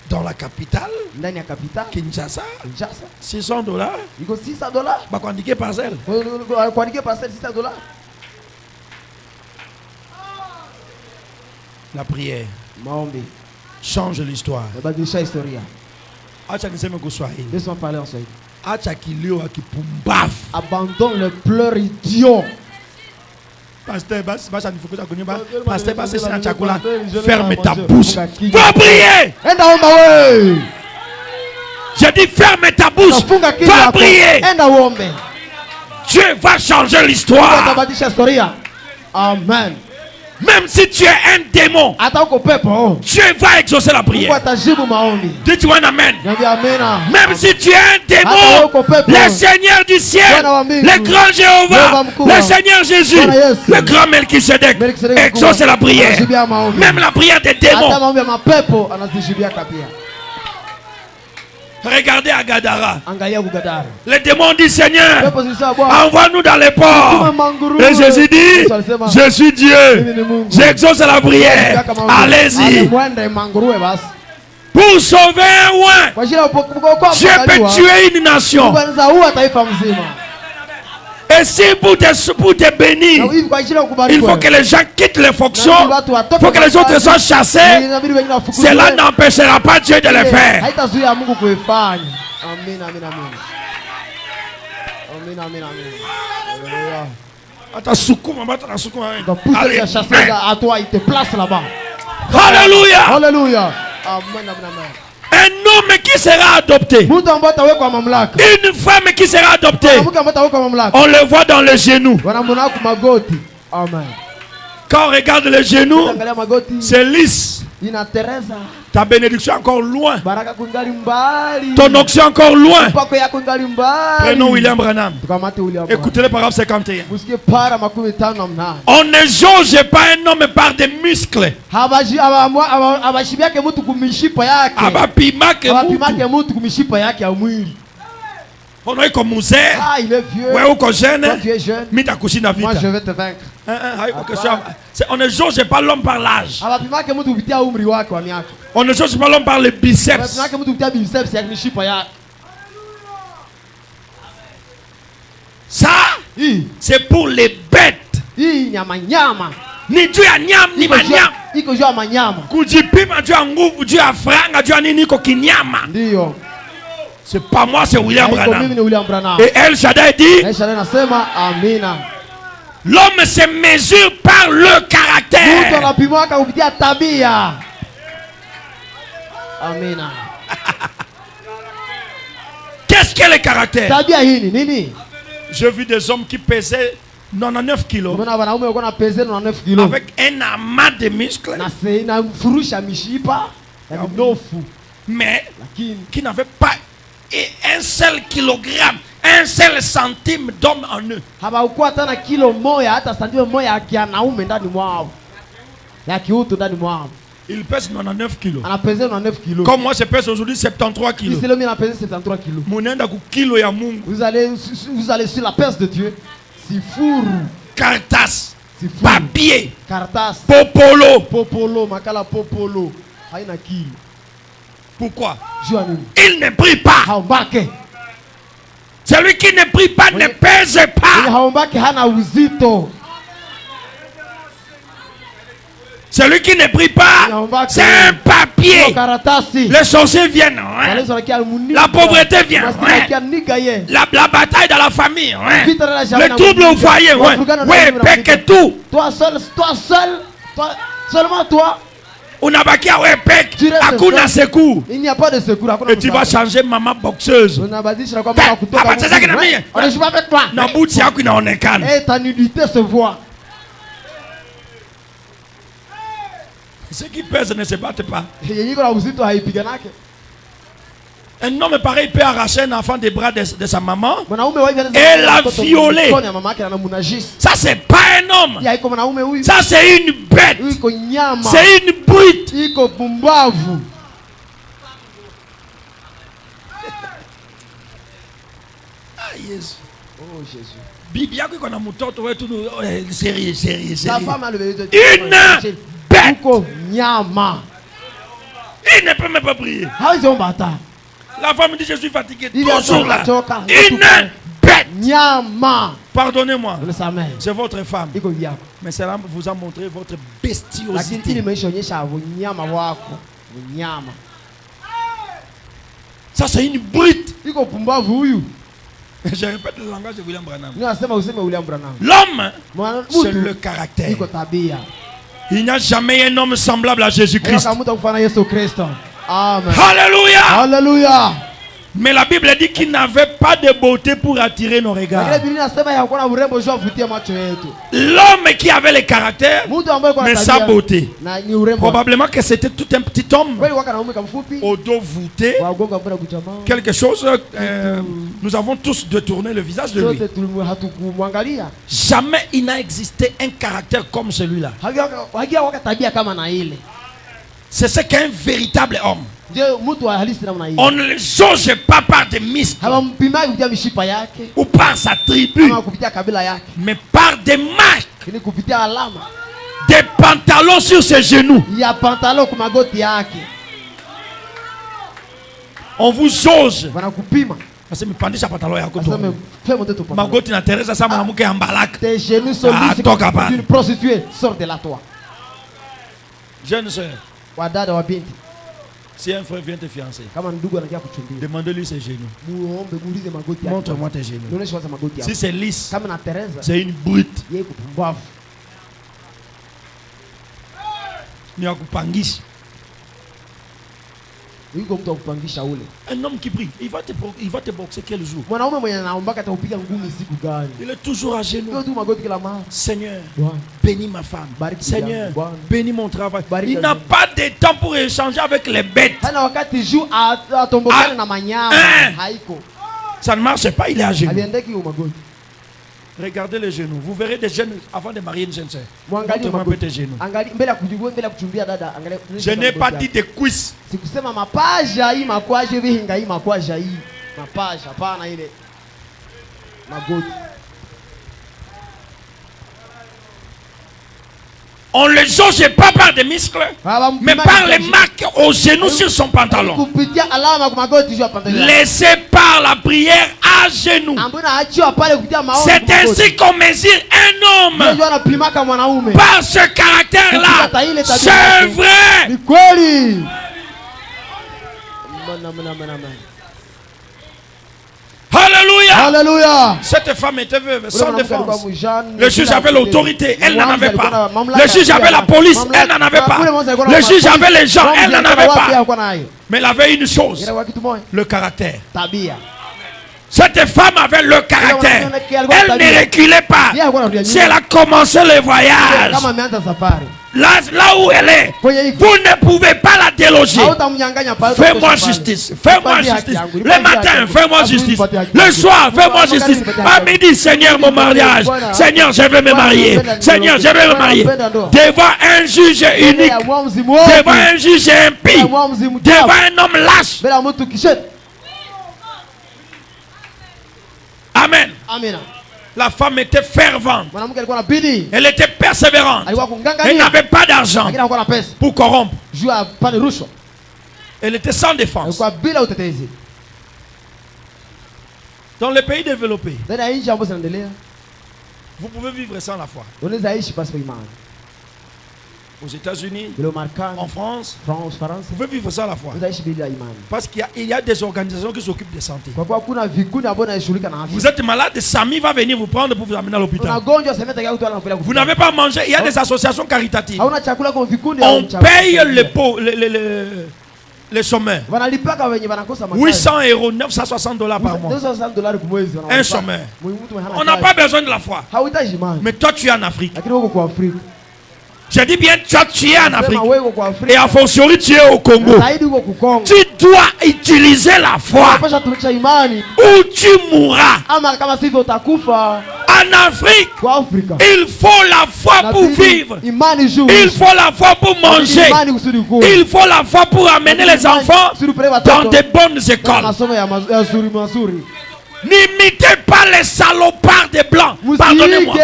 Dans la capitale, Kinshasa, $600. Bah qu'on dit parcelle. La prière change l'histoire. Laisse-moi parler en Swahili. Abandonne le pleurs idiot. Pasteur, ferme ta bouche. Va prier. J'ai dit ferme ta bouche. Va prier. Dieu va changer l'histoire. Amen. Même si tu es un démon, Dieu va exaucer la prière. Dites-moi un amen. Même si tu es un démon, le Seigneur du ciel, le grand Jéhovah, le Seigneur Jésus, le grand Melchisedec, exauce la prière. Même la prière des démons. Regardez à Gadara. Les démons disent Seigneur, envoie-nous dans les ports. Et Jésus dit, je suis Dieu. J'exauce la prière. Allez-y. Pour sauver un oin, Dieu peut tuer une nation. Et si pour te bénir, il faut que les gens quittent les fonctions, il faut que les autres soient chassés. Cela n'empêchera pas Dieu de le faire. Alléluia. Alléluia. Un homme qui sera adopté, une femme qui sera adoptée, on le voit dans les genoux. Quand on regarde les genoux, c'est lisse. Ta bénédiction encore loin. Ton onction encore loin. Prenons William Branham. Écoutez les paragraphes 51. On ne jauge pas un homme par des muscles. On est comme Moussé. Il est vieux. Toi, tu es jeune. Moi, je vais te vaincre. On ne jauge pas l'homme par l'âge. On ne jauge pas l'homme par les biceps. Ça, c'est pour les bêtes. Ni Dieu a nyam ni manyam. Kujipima Dieu a nguvu, Dieu a franga, Dieu a nini ko kinyama. C'est pas moi, c'est William Branham. Et El Shaddai dit, l'homme se mesure par le caractère. Qu'est-ce que le caractère? J'ai vu des hommes qui pesaient 99 kilos avec un amas de muscles, mais qui n'avaient pas un seul kilogramme, un seul centime d'homme en eux. Il pèse 99 kilos. Comme moi je pèse aujourd'hui 73 kilos. Vous allez sur la pèse de Dieu. Cartas, papier, Cartas, popolo, makala popolo. Pourquoi? Il ne prie pas. Celui qui ne prie pas ne pèse pas. Celui qui ne prie pas, c'est un papier. Les sorciers viennent. La pauvreté vient. La bataille dans la famille. Le trouble au foyer. Oui, que tout. Toi seul, seulement toi. Il n'y a pas de secours. Et tu vas changer maman boxeuse. Et ta nudité se voit. Ceux qui pèsent ne se battent pas. Un homme pareil peut arracher un enfant des bras de sa maman et la violer. Ça, c'est pas un homme. Ça, c'est une bête. C'est une brute. Ah, Jésus. Oh, Jésus. Une bête. Il ne peut même pas prier. La femme dit je suis fatiguée. Toujours là. Une bête. Pardonnez-moi. C'est votre femme. Mais cela vous a montré votre bestiosité. Ça c'est une brute. Je répète le langage de William Branham. Branham. L'homme, c'est le caractère. Il n'y a jamais un homme semblable à Jésus-Christ. Alléluia. Alléluia. Mais la Bible dit qu'il n'avait pas de beauté pour attirer nos regards. L'homme qui avait le caractère, mais sa beauté. Probablement que c'était tout un petit homme au dos voûté. Quelque chose, nous avons tous détourné le visage de lui. Jamais il n'a existé un caractère comme celui-là. C'est ce qu'est un véritable homme. On ne le jauge pas par des muscles ou par sa tribu, mais par des marques, des pantalons sur ses genoux. On vous jauge. Parce que tes genoux sont d'une prostituée. Sors de là, toi. Jeune soeur. Si un frère vient te fiancer, demande-lui ses genoux. Montre-moi tes genoux. Si c'est lisse, c'est une brute. Un homme qui prie, il va te boxer quel jour? Il est toujours à genoux. Seigneur, bénis ma femme. Seigneur, bénis mon travail. Il n'a pas de temps pour échanger avec les bêtes. Ça ne marche pas, il est à genoux. Regardez les genoux. Vous verrez des jeunes avant de marier une jeune soeur. Montre-moi un peu tes genoux. Je n'ai pas dit des cuisses. On ne le jauge pas par des muscles, mais par les marques aux genoux sur son pantalon. Laissé par la prière à genoux. C'est ainsi qu'on mesure un homme. Par ce caractère-là, c'est vrai. Alléluia. Alléluia. Cette femme était veuve, sans défense. Le juge avait l'autorité, elle n'en avait pas. Le juge avait la police, elle n'en avait pas. Le juge avait les gens, elle n'en avait pas. Mais elle avait une chose, le caractère. Cette femme avait le caractère. Elle ne reculait pas. Si elle a commencé le voyage, là où elle est, vous ne pouvez pas la déloger. Fais-moi justice. Fais-moi justice. Le matin, fais-moi justice. Le soir, fais-moi justice. À midi, Seigneur, mon mariage. Seigneur, je vais me marier. Seigneur, je vais me marier. Devant un juge unique. Devant un juge impie. Devant un homme lâche. Amen. Amen. La femme était fervente. Elle était persévérante. Elle n'avait pas d'argent pour corrompre. Elle était sans défense. Dans les pays développés, vous pouvez vivre sans la foi. Aux États-Unis, en France, vous pouvez vivre sans la foi. Parce qu'il y a des organisations qui s'occupent de santé. Vous êtes malade, Samy va venir vous prendre pour vous amener à l'hôpital. Vous n'avez pas mangé, il y a des associations caritatives. On paye les chômeurs. 800 €, 960 $ par mois. Un chômeur. On n'a pas besoin de la foi. Mais toi, tu es en Afrique. Je dis bien, tu es en Afrique. Et a fortiori, tu es au Congo. Tu dois utiliser la foi. Ou tu mourras. En Afrique, il faut la foi pour vivre. Il faut la foi pour manger. Il faut la foi pour amener les enfants dans de bonnes écoles. N'imitez pas les salopards des blancs. Pardonnez-moi.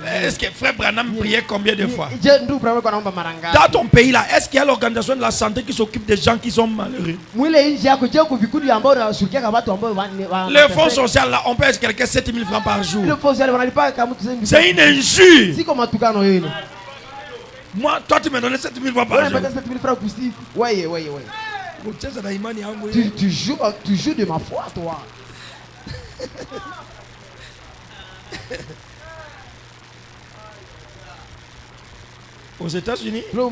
Est-ce que Frère Branham priait combien de fois? Dans ton pays là, est-ce qu'il y a l'organisation de la santé qui s'occupe des gens qui sont malheureux? Le fonds social là, on paye quelqu'un 7 000 francs par jour. C'est une injure. Moi, toi tu me donnes 7 000 francs par jour. Tu joues de ma foi, toi. Aux États-Unis, vous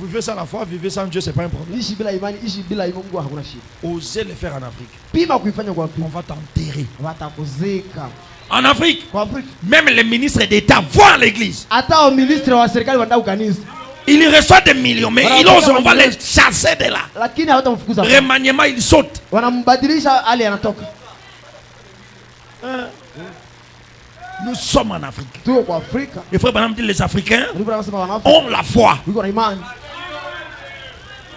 vivez sans la foi, vivez sans Dieu, c'est pas un problème. Osez le faire en Afrique. On va t'enterrer. En Afrique, même les ministres d'État voient l'église. Ils reçoivent des millions, mais ils osent, on va les chasser de là. Remaniement, ils sautent. Nous sommes en Afrique. Et frère Branham dit les Africains ont la foi.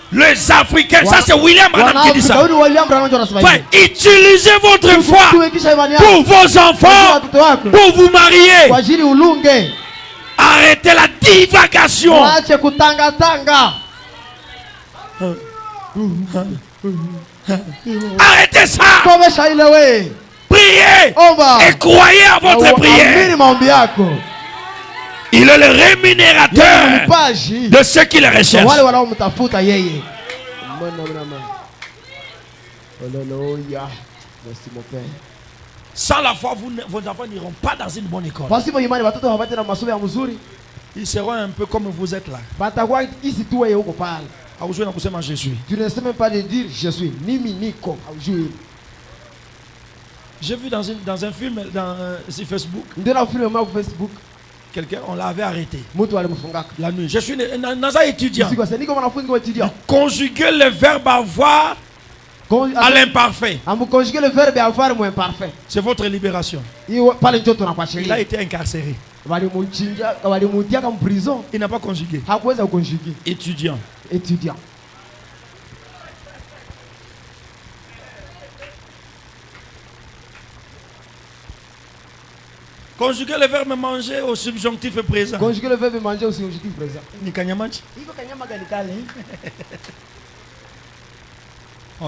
Les Africains, ça c'est William Branham qui dit ça. Frère, utilisez votre foi pour vos enfants, pour vous marier. Arrêtez la divagation. Arrêtez ça. Priez et croyez à votre prière. Il est le rémunérateur de ceux qui le recherchent. Sans la foi, vos enfants n'iront pas dans une bonne école. Ils seront un peu comme vous êtes là. Tu ne sais même pas de dire je suis. J'ai vu dans un film sur Facebook. Quelqu'un, on l'avait arrêté la nuit. Je suis un étudiant. Conjuguer le verbe avoir à l'imparfait. C'est votre libération. Il a été incarcéré. Il n'a pas conjugué. Étudiant. Conjuguer le verbe manger au subjonctif présent. Conjuguer le verbe manger au subjonctif présent.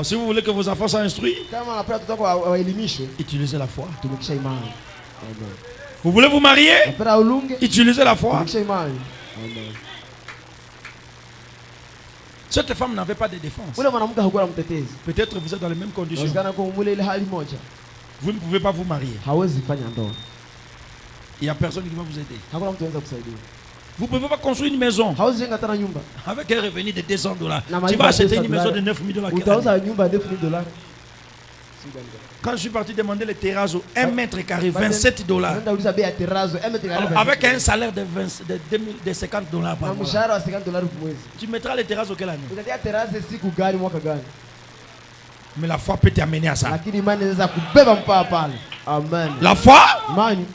Si vous voulez que vos enfants soient instruits, utilisez la foi. Vous voulez vous marier, utilisez la foi. Cette femme n'avait pas de défense. Peut-être vous êtes dans les mêmes conditions. Vous ne pouvez pas vous marier. Il n'y a personne qui va vous aider. Vous ne pouvez pas construire une maison avec un revenu de $200. Tu vas acheter une maison de $9,000. Quand je suis parti demander les terrasses au 1 mètre carré, $27. Avec un salaire de $50 par mois. Tu mettras les terrasses auquel année? Mais la foi peut t'amener à ça. Amen. La foi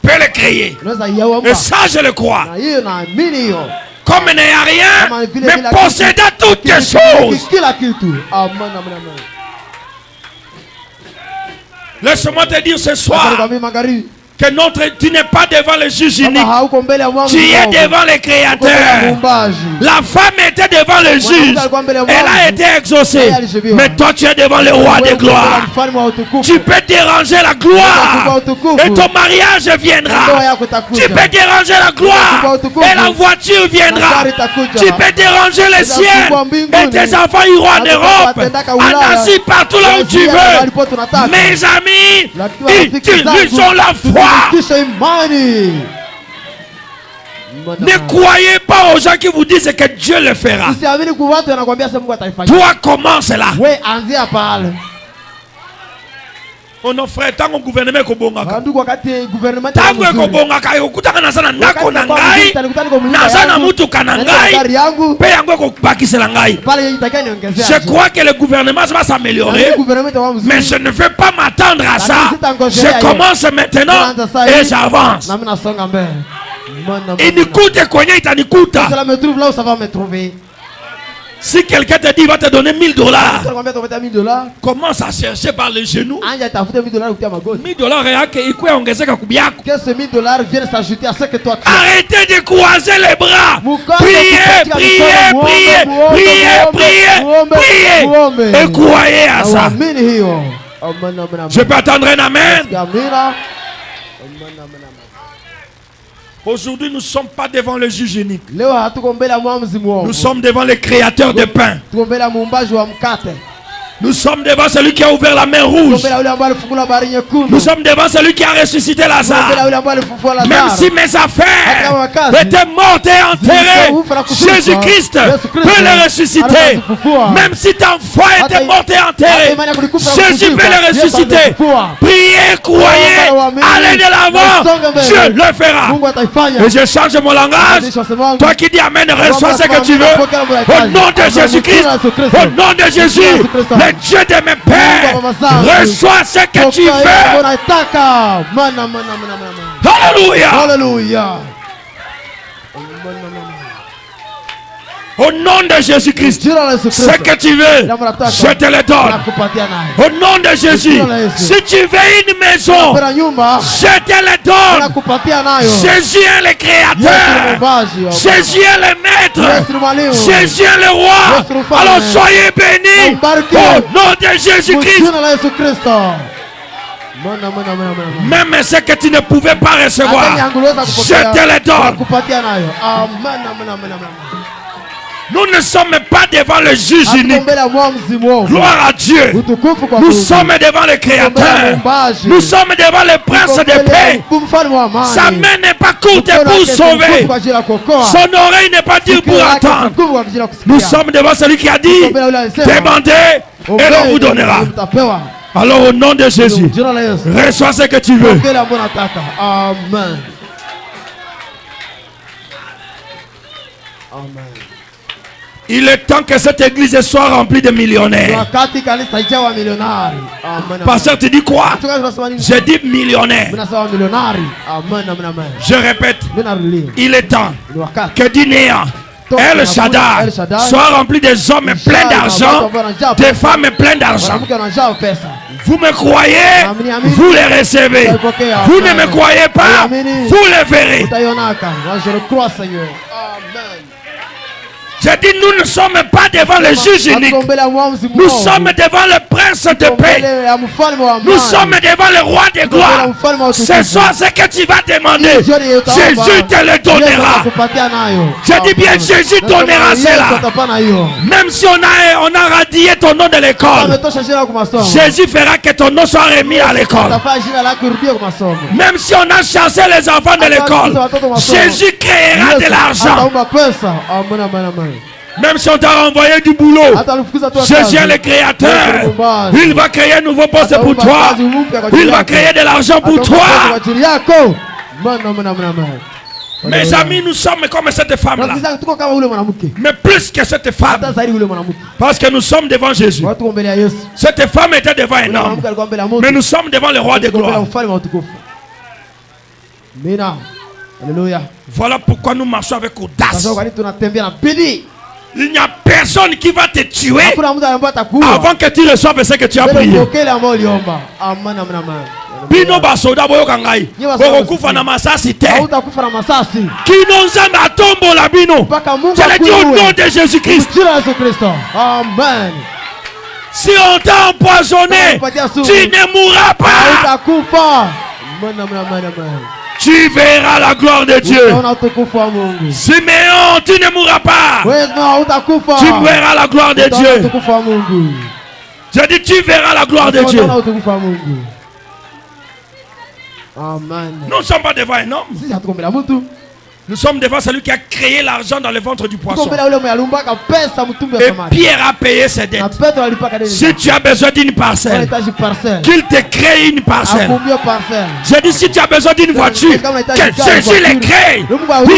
peut le créer. Et ça, je le crois. Comme il n'y a rien, mais possédant toutes les choses. Laisse-moi te dire ce soir que tu n'es pas devant le juge unique. Tu es devant le Créateur. La femme était devant le juge. Elle a été exaucée. Mais toi tu es devant le roi de gloire. Tu peux déranger la gloire. Et ton mariage viendra. Tu peux déranger la gloire. Et la voiture viendra. Tu peux déranger le ciel. Et tes enfants iront en Europe, en Asie, partout là où tu veux. Mes amis, utilisons la foi. Ne croyez pas aux gens qui vous disent que Dieu le fera. Toi commence là. Oh non frère, tant que le gouvernement est kobongaka. Tant que kobongaka, yokutaka nasana ndako na ngai, nasana mutuka na ngai, pe yango kokubakisela ngai. Je crois que le gouvernement va s'améliorer, mais je ne veux pas m'attendre à ça. Je commence maintenant et j'avance. Inikuta kwenye itanikuta. Cela me trouve là où ça va me trouver. Si quelqu'un te dit il va te donner $1000, commence à chercher par les genoux. $1000 que ce $1000 vienne s'ajouter à ce que toi tu as. Arrêtez de croiser les bras. Priez. Et croyez à ça. Je peux attendre un amen. Aujourd'hui, nous ne sommes pas devant le juge unique. Nous sommes devant le créateur de pain. Nous sommes devant celui qui a ouvert la mer rouge. Nous sommes devant celui qui a ressuscité Lazare. Même si mes affaires étaient mortes et enterrées, Jésus-Christ peut les ressusciter. Même si ta foi était morte et enterrée, Jésus peut les ressusciter. Priez, croyez, allez de l'avant, Dieu le fera. Et je change mon langage. Toi qui dis Amen, reçois ce que tu veux. Au nom de Jésus-Christ, au nom de Jésus, le Dieu de mes pères, reçois ce que tu veux. Alléluia. Alléluia. Au nom de Jésus-Christ, ce que tu veux, je te le donne. Au nom de Jésus, si tu veux une maison, je te le donne. Jésus est le créateur. Jésus est le maître. Jésus est le roi. Alors soyez bénis au nom de Jésus-Christ. Même ce que tu ne pouvais pas recevoir, je te le donne. Nous ne sommes pas devant le juge unique. Gloire à Dieu. Nous sommes devant le Créateur. Nous sommes devant le Prince de paix. Sa main n'est pas courte pour sauver. Son oreille n'est pas dure pour attendre. Nous sommes devant celui qui a dit, demandez et l'on vous donnera. Alors au nom de Jésus, reçois ce que tu veux. Amen. Amen. Il est temps que cette église soit remplie de millionnaires. Pasteur, tu dis quoi? Je dis millionnaires. Je répète, il est temps que du néant, El Shaddai soit rempli des hommes pleins d'argent, des femmes pleines d'argent. Vous me croyez, vous les recevez. Vous ne me croyez pas, vous les verrez. Je le crois, Seigneur. J'ai dit, nous ne sommes pas devant le juge unique. Nous sommes devant le prince de paix. Nous sommes devant le roi des gloires. Ce soir, ce que tu vas demander, Jésus te le donnera. Je dis bien, Jésus donnera cela. Même si on a radié ton nom de l'école, Jésus fera que ton nom soit remis à l'école. Même si on a chassé les enfants de l'école, Jésus créera de l'argent. Même si on t'a renvoyé du boulot, Jésus est le créateur. Il va créer un nouveau poste pour toi. Il va créer de l'argent pour toi. Mes amis, nous sommes comme cette femme-là. Mais plus que cette femme. Parce que nous sommes devant Jésus. Cette femme était devant un homme. Mais nous sommes devant le roi des gloires. Voilà pourquoi nous marchons avec audace. Il n'y a personne qui va te tuer avant que tu reçoives ce que tu as prié. Bino basoda boyoka ngai bokokufa na masasi te kino nzambe atombola bino. Je le dis au nom de Jésus-Christ. Amen. Si on t'a empoisonné, tu ne mourras pas. Tu verras la gloire de Dieu. Siméon, tu ne mourras pas. Tu verras la gloire de Dieu. Je dis, tu verras la gloire de Dieu. Amen. Nous ne sommes pas devant un homme. Nous sommes devant celui qui a créé l'argent dans le ventre du poisson. Et Pierre a payé ses dettes. Si tu as besoin d'une parcelle, qu'il te crée une parcelle. J'ai dit, si tu as besoin d'une voiture, que Jésus le crée.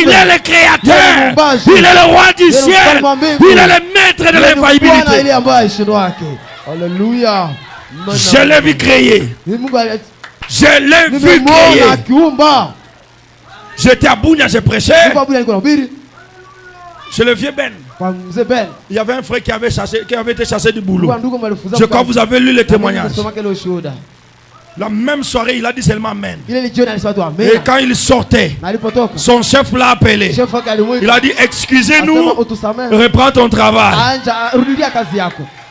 Il est le créateur. Il est le roi du ciel. Il est le maître de l'infaillibilité. Alléluia. Je l'ai vu créer. Je l'ai vu créer. J'étais à Bounia, je prêchais. C'est le vieux Ben. Il y avait un frère qui avait été chassé du boulot. Je crois que vous avez lu le témoignage. La même soirée, il a dit seulement Amen. Et quand il sortait, son chef l'a appelé. Il a dit, excusez-nous, reprends ton travail.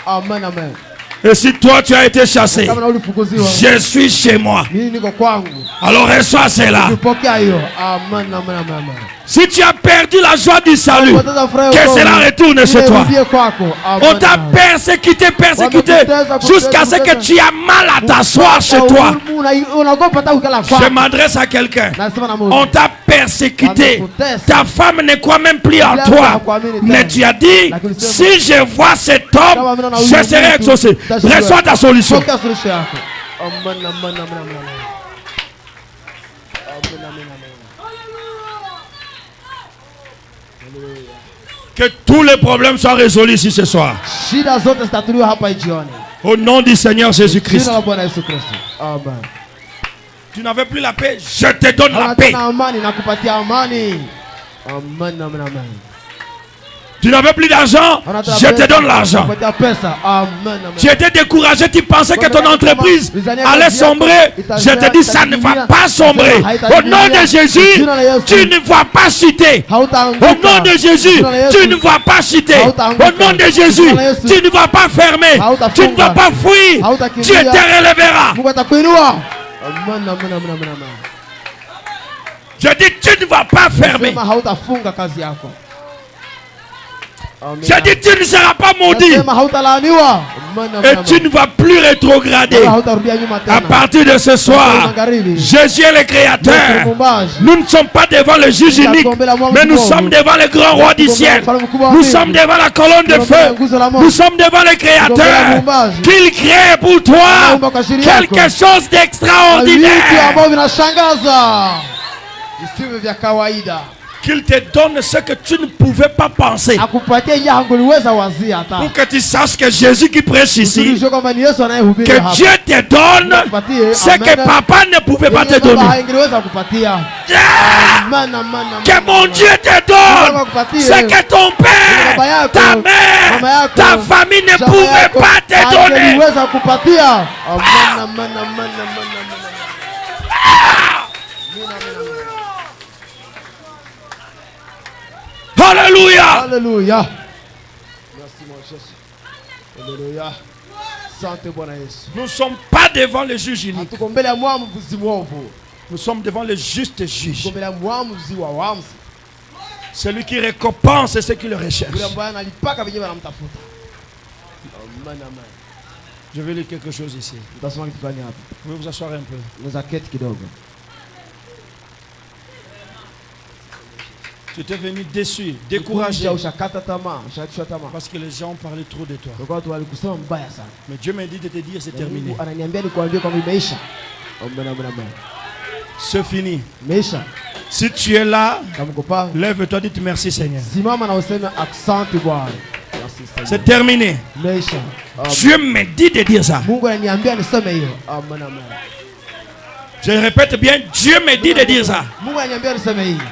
Amen, amen. Et si toi tu as été chassé, je suis chez moi. Alors reçois cela. Si tu as perdu la joie du salut, que cela retourne chez toi. On t'a persécuté jusqu'à ce que tu as mal à t'asseoir chez toi. Je m'adresse à quelqu'un. On t'a persécuté. Ta femme ne croit même plus en toi. Mais tu as dit, si je vois cet homme, je serai exaucé. Reçois ta solution. Que tous les problèmes soient résolus ici ce soir. Au nom du Seigneur Jésus-Christ. Tu n'avais plus la paix, je te donne la paix. Tu n'avais plus d'argent, je te donne l'argent. Tu étais découragé, tu pensais que ton entreprise allait sombrer. Je te dis, ça ne va pas sombrer. Au nom de Jésus, tu ne vas pas chuter. Au nom de Jésus, tu ne vas pas chuter. Au nom de Jésus, tu ne vas pas fermer. Tu ne vas pas fuir. Dieu te relèvera. Je dis, tu ne vas pas fermer. J'ai dit, tu ne seras pas maudit. Et tu ne vas plus rétrograder. À partir de ce soir, Jésus est le Créateur. Nous ne sommes pas devant le juge unique, mais nous sommes devant le grand roi du ciel. Nous sommes devant la colonne de feu. Nous sommes devant le Créateur. Qu'il crée pour toi quelque chose d'extraordinaire. Qu'il te donne ce que tu ne pouvais pas penser. Pour que tu saches que Jésus qui prêche ici, que Dieu te donne ce que papa ne pouvait pas te donner. Que mon Dieu te donne ce que ton père, ta mère, ta famille ne pouvait pas te donner. Alléluia. Alléluia. Merci mon Jésus. Alléluia. Nous ne sommes pas devant le juge unique. Nous sommes devant le juste juge. Celui qui récompense ce qui le recherche. Je vais lire quelque chose ici. Vous pouvez vous asseoir un peu. Tu étais venu déçu, découragé. Parce que les gens ont parlé trop de toi. Mais Dieu m'a dit de te dire c'est terminé. C'est fini. Si tu es là, lève-toi, dis merci Seigneur. C'est terminé. Dieu me dit de dire ça. Je répète bien, Dieu me dit de dire ça.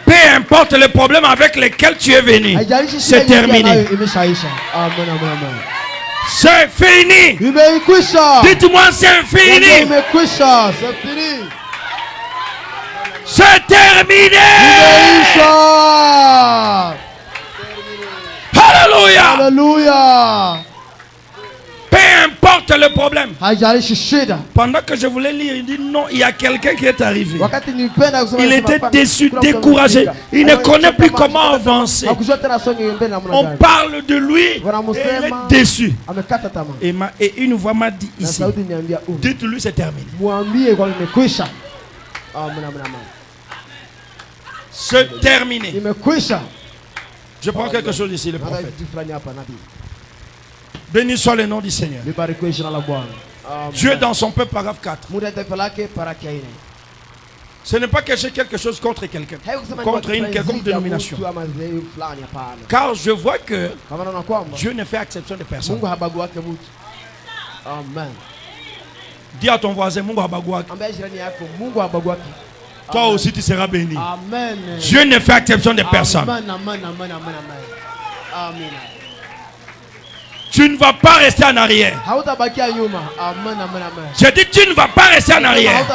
Peu importe le problème avec lequel tu es venu, c'est terminé. C'est fini. Dites-moi, c'est fini. C'est terminé. Alléluia. Alléluia. Peu importe le problème. Pendant que je voulais lire, il dit non, il y a quelqu'un qui est arrivé. Il était déçu, découragé. Il ne connaît plus comment avancer. On parle de lui et il est déçu. Et une voix m'a dit ici, dites-lui c'est terminé. C'est terminé. Je prends quelque chose ici, le prophète. Béni soit le nom du Seigneur. Dieu dans son peuple, paragraphe 4. Ce n'est pas que j'ai quelque chose contre quelqu'un, contre une quelconque dénomination. Car je vois que Dieu ne fait exception de personne. Dis à ton voisin, Mungu habagwaki. Toi aussi tu seras béni. Dieu ne fait exception de personne. Tu ne vas pas rester en arrière. Je dis tu ne vas pas rester en arrière.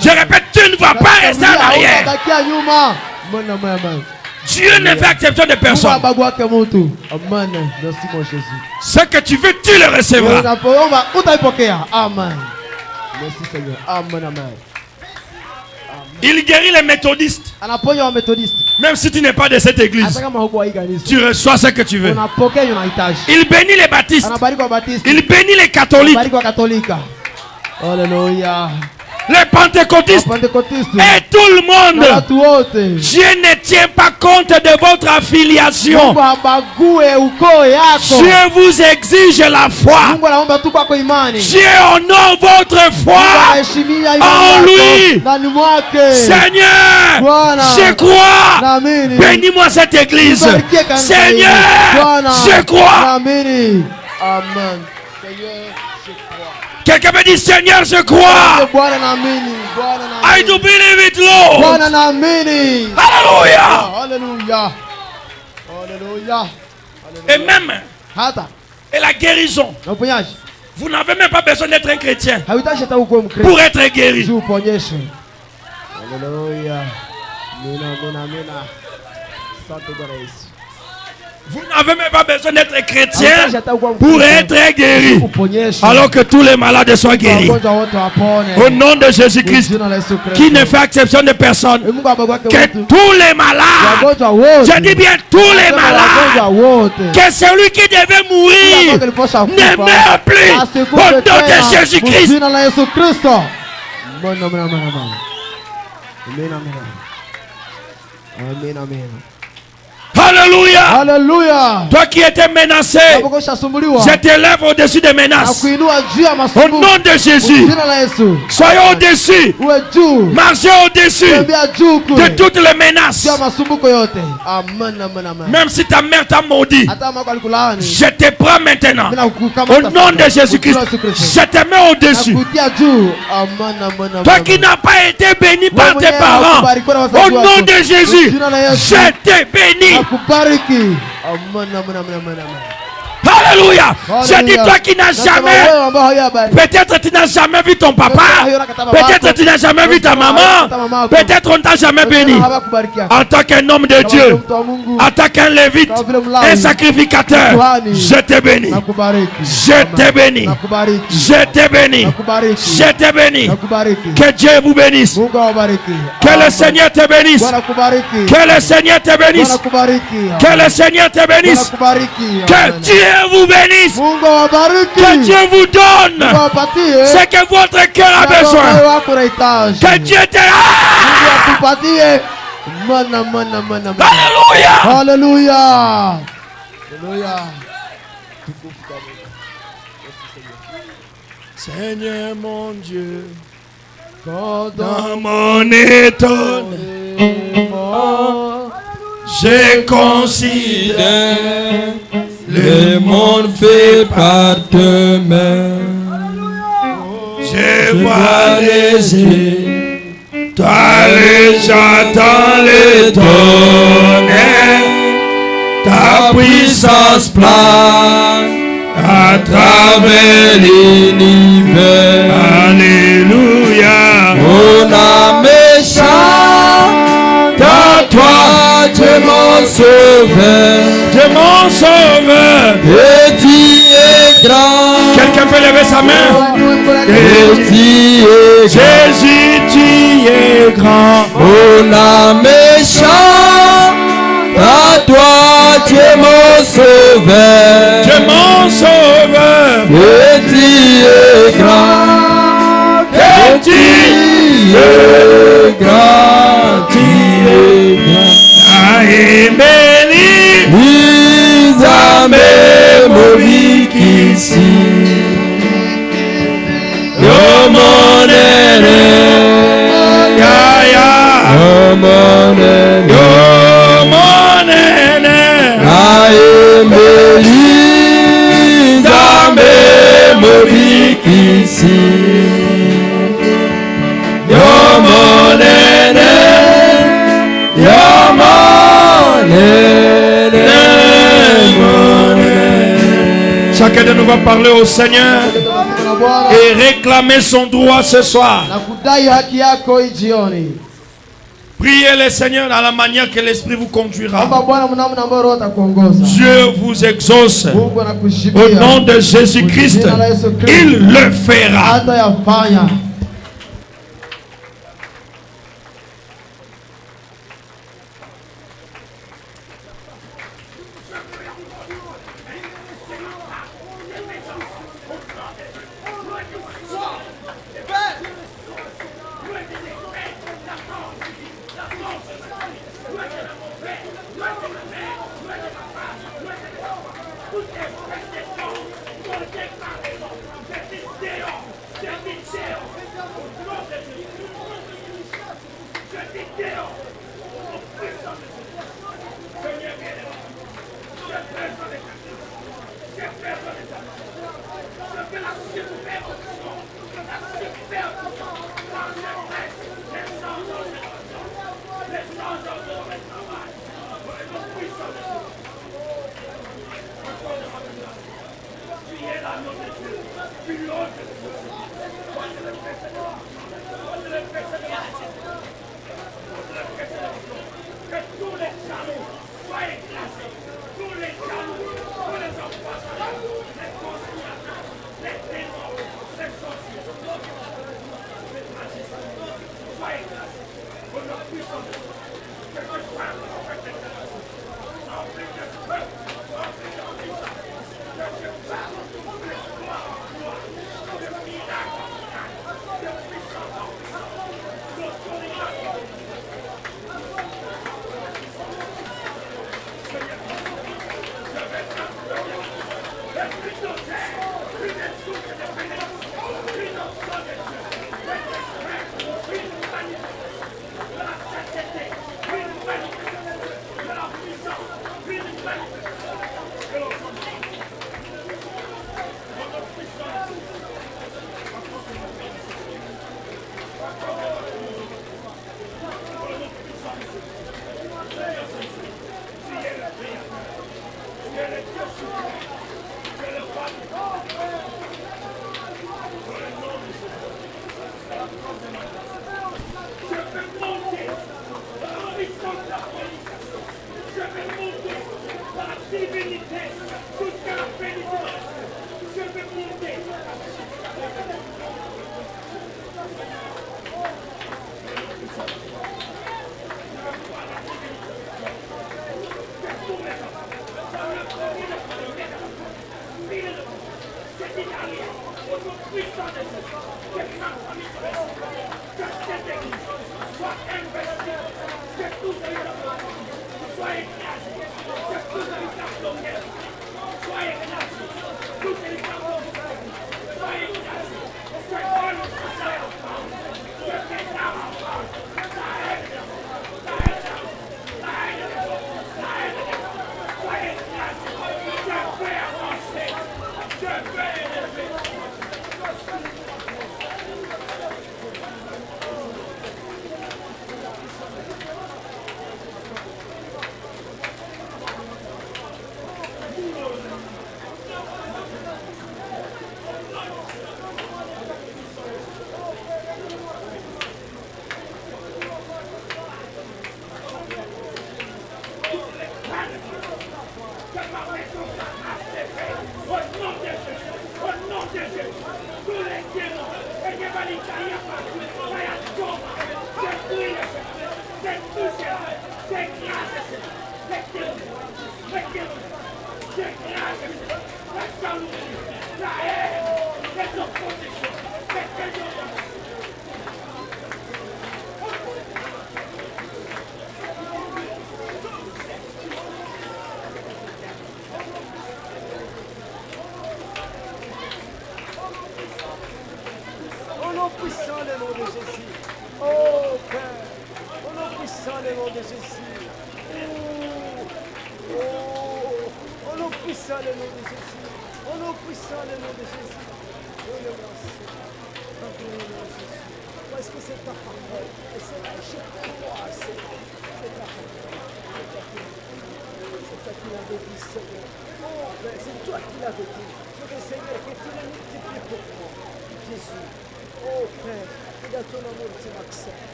Je répète, tu ne vas pas rester en arrière. Dieu ne fait exception de personne. Ce que tu veux, tu le recevras. Amen. Merci Seigneur. Amen, amen. Il guérit les méthodistes. Même si tu n'es pas de cette église, tu reçois ce que tu veux. Il bénit les baptistes. Il bénit les catholiques. Alléluia. Les pentecôtistes et tout le monde. Dieu ne tient pas compte de votre affiliation. Dieu vous exige la foi. Dieu honore votre foi en lui. Seigneur, je crois. Bénis-moi cette église. Seigneur, je crois. Amen. Quelqu'un me dit Seigneur, je crois. I do believe it, Lord. Alléluia. Alléluia. Alléluia. Et même et la guérison. Vous n'avez même pas besoin d'être un chrétien pour être guéri. Alléluia. Vous n'avez même pas besoin d'être chrétien pour être guéri. Alors que tous les malades soient guéris. Au nom de Jésus-Christ, qui ne fait exception de personne, que tous les malades, je dis bien tous les malades, que celui qui devait mourir ne meurt plus. Au nom de Jésus-Christ. Alléluia. Alléluia. Toi qui étais menacé, je t'élève au-dessus des menaces. Au nom de Jésus, soyez au-dessus. Marchez au-dessus de toutes les menaces. Même si ta mère t'a maudit, je te prends maintenant. Au nom de Jésus-Christ, je te mets au-dessus. Toi qui n'as pas été béni par tes parents, au nom de Jésus, je te bénis. Alléluia. Je dis toi qui n'as jamais, peut-être tu n'as jamais vu ton papa, peut-être tu n'as jamais vu ta maman, peut-être on t'a jamais béni. En tant qu'un homme de Dieu, en tant qu'un lévite, un sacrificateur, je te bénis. Je te bénis. Je te bénis. Je te bénis. Que Dieu vous bénisse. Que le Seigneur te bénisse. Que le Seigneur te bénisse. Que le Seigneur te bénisse. Que Dieu vous bénisse. Que Dieu vous donne ce que votre cœur a besoin. Que Dieu te... Alléluia. Alléluia. Seigneur mon Dieu, dans mon étonnement, je considère le monde fait par tes mains. Je vois les yeux, toi les j'entends les tonnerres, ta puissance plane à travers l'univers. Alléluia. Mon âme chante à toi, Dieu mon sauveur. Dieu mon sauveur. Et tu es grand. Quelqu'un peut lever sa main. Et tu es Jésus, tu es grand. Mon âme chante à toi, Dieu mon sauveur. Dieu mon sauveur. Et tu es grand. Et tu es grand. Tu es grand. Aïe, nous amène mon vie ici. Yo mon aîné. Ya ya. Yo mon aîné. Yo mon aîné. Aïe, nous amène mon vie ici. Yo mon aîné. Yo mon aîné. chacun de nous va parler au Seigneur et réclamer son droit ce soir. Priez le Seigneur dans la manière que l'Esprit vous conduira. Dieu vous exauce. Au nom de Jésus-Christ, il le fera.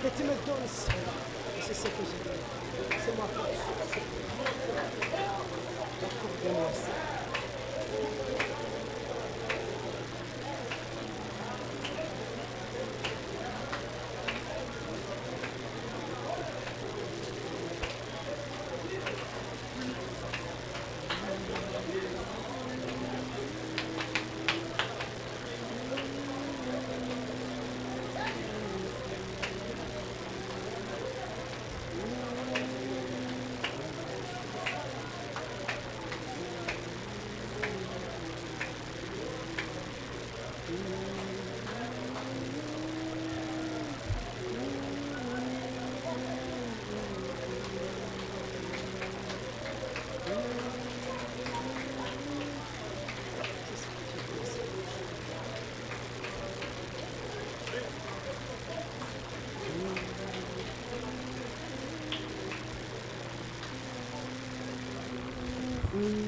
Que tu me donnes cela. C'est ce que je veux. C'est ma force. Accorde-moi ça.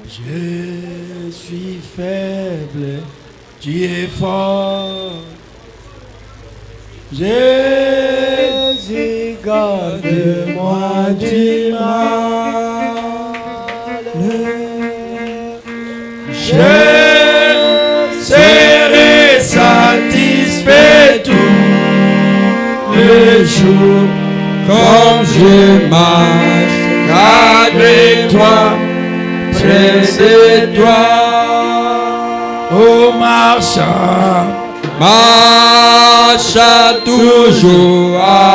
Je suis faible, tu es fort. Jésus, garde-moi du mal. Je serai satisfait tous les jours comme je marche avec toi. Près de toi, oh marchant, marche toujours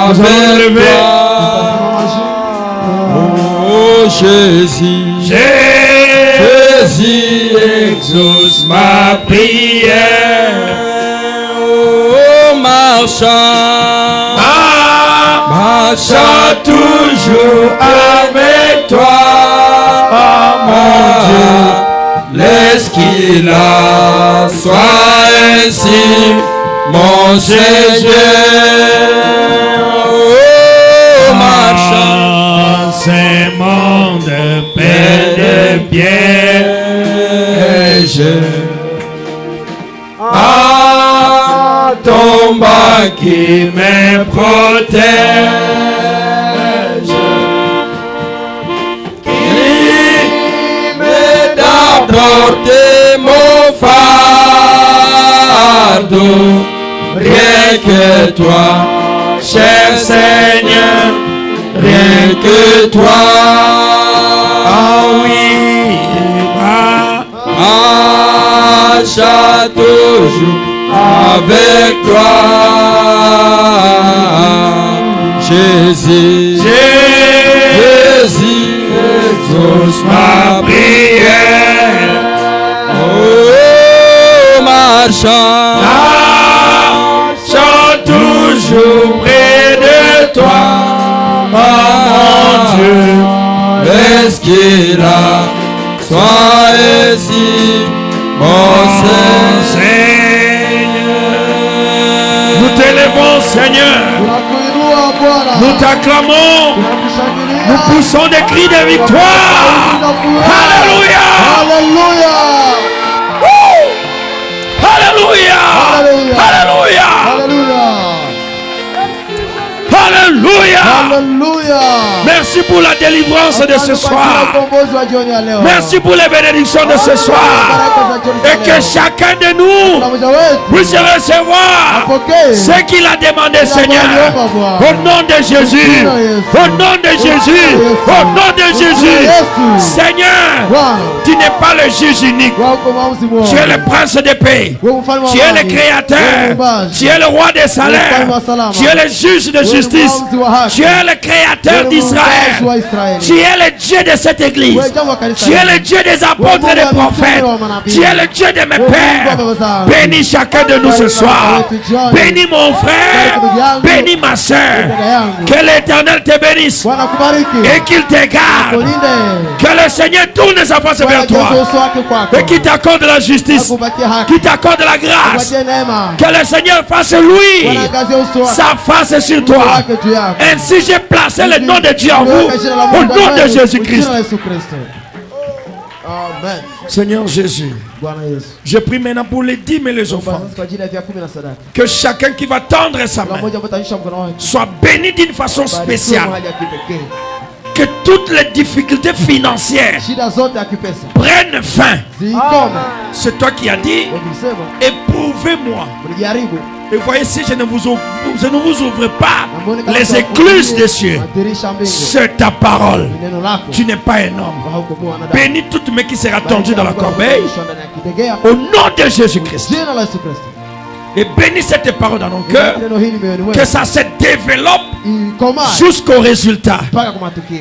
avec toi. Oh Jésus, Jésus exauce ma prière. Oh marchant, marche toujours avec toi. Oh mon Dieu, laisse qu'il a soit ainsi mon Seigneur. Oh marchand, c'est monde paix de piège. Ah, ton bas qui me protège. Porter mon fardeau, rien que toi, cher Seigneur, rien que toi. Ah oui, marche toujours avec toi, Jésus, Jésus, exauce ma prière. Oh, marchant, toujours près de toi, oh mon Dieu, laisse qu'il a soit ici, mon Seigneur. Nous t'élevons, Seigneur, nous t'acclamons, nous poussons des cris de victoire. Alléluia. Alléluia. Alléluia. Alléluia. Alléluia. Alléluia. Merci pour la délivrance de ce soir. Merci pour les bénédictions de ce soir. Et que chacun de nous puisse recevoir ce qu'il a demandé, Seigneur. Au nom de Jésus. Au nom de Jésus. Au nom de Jésus. Seigneur, tu n'es pas le juge unique. Tu es le prince de paix. Tu es le créateur. Tu es le roi des salaires. Tu es le juge de justice. Tu es le créateur d'Israël. Tu es le Dieu de cette église. Tu es le Dieu des apôtres et des prophètes. Tu es le Dieu de mes pères. Bénis chacun de nous ce soir. Bénis mon frère. Bénis ma soeur. Que l'Éternel te bénisse et qu'il te garde. Que le Seigneur tourne sa face vers toi et qu'il t'accorde la justice, qu'il t'accorde la grâce. Que le Seigneur fasse lui sa face sur toi. Ainsi j'ai placé le nom de Dieu en vous au nom de Jésus-Christ. Amen. Seigneur Jésus, je prie maintenant pour les dîmes et les offrandes. Que chacun qui va tendre sa main soit béni d'une façon spéciale. Que toutes les difficultés financières prennent fin. C'est toi qui as dit, éprouvez-moi. Et voyez, si je ne vous ouvre pas les écluses des cieux, c'est ta parole. Tu n'es pas un homme. Bénis toute main qui sera tendue dans la corbeille au nom de Jésus-Christ. Et bénis cette parole dans nos cœurs, que ça se développe jusqu'au résultat.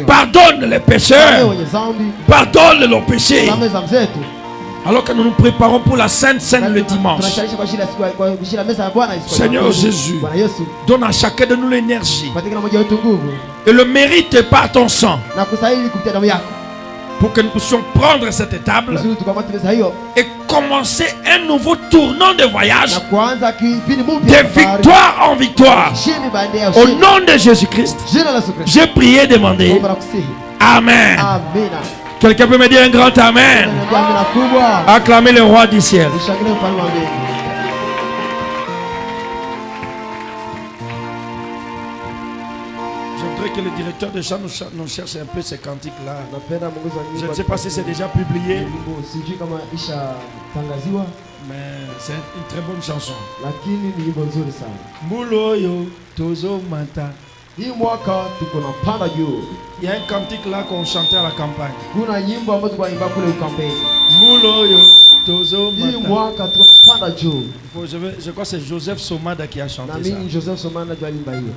Pardonne les pécheurs, pardonne nos péchés. Alors que nous nous préparons pour la Sainte Seine le dimanche. Seigneur Jésus, donne à chacun de nous l'énergie et le mérite par ton sang, pour que nous puissions prendre cette table et commencer un nouveau tournant de voyage, de victoire en victoire. Au nom de Jésus-Christ, j'ai prié et demandé. Amen. Quelqu'un peut me dire un grand amen? Acclamez le roi du ciel. J'aimerais que le directeur de chant nous cherche un peu ces cantiques-là. Je ne sais pas si c'est déjà publié, mais c'est une très bonne chanson. Mouloyo Tozo Manta. Il y a un cantique là qu'on chantait à la campagne. Mouloyo Tozo Manta. Je crois que c'est Joseph Somada qui a chanté ça.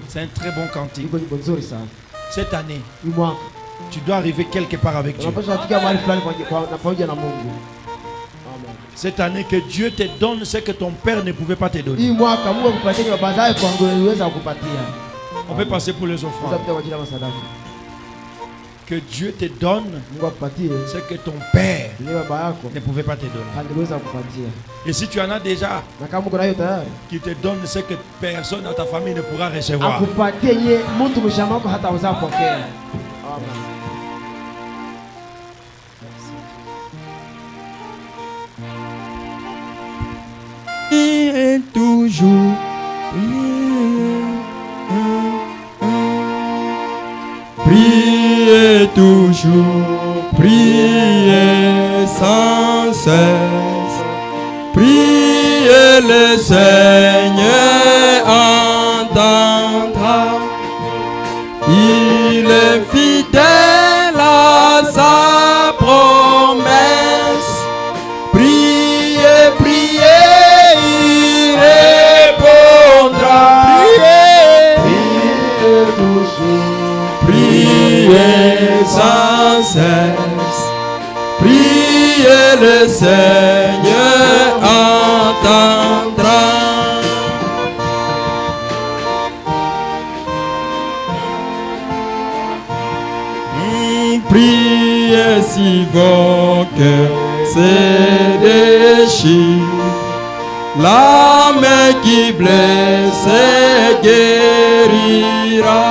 C'est un très bon cantique. Cette année, tu dois arriver quelque part avec Dieu. Cette année, que Dieu te donne ce que ton père ne pouvait pas te donner. On peut passer pour les offrandes. Que Dieu te donne ce que ton père ne pouvait pas te donner. Et si tu en as déjà qui te donne ce que personne dans ta famille ne pourra recevoir. Et toujours priez toujours, priez sans cesse, priez le Seigneur entendra. Il est fidèle à sa promesse. Priez, priez, il répondra. Priez toujours, priez sans cesse, priez le Seigneur entendra. Priez si vos cœurs se déchirent, la main qui blesse guérira.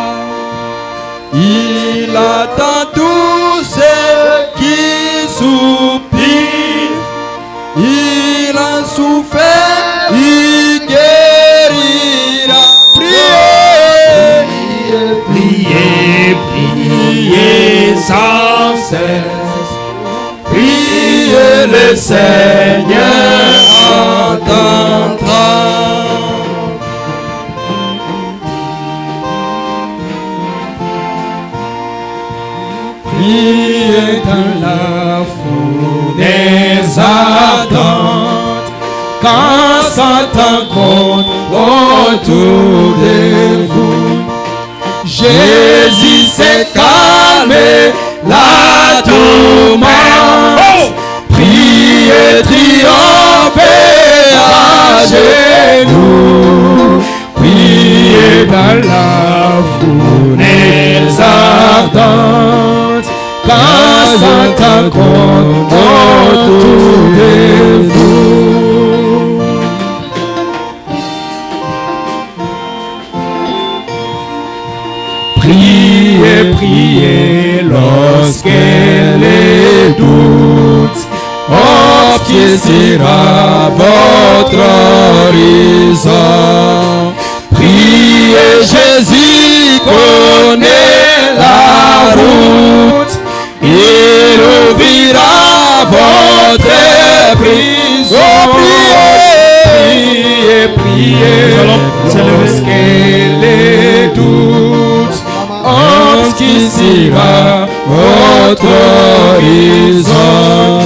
Il attend tous ceux qui soupirent. Il en souffert, il guérira. Priez, priez, priez sans cesse. Priez, le Seigneur entendra. Priez dans la foule des attentes, quand Satan compte autour de vous. Jésus s'est calmé la tourmente. Priez, triomphez à genoux. Priez dans la fournaise ardente. Quand Satan compte autour de vous. Priez, priez lorsque les doutes obscurcira votre horizon. Priez, Jésus connaît la route. Il ouvrira votre prison. Priez, priez lorsque les doutes obscurcira votre horizon.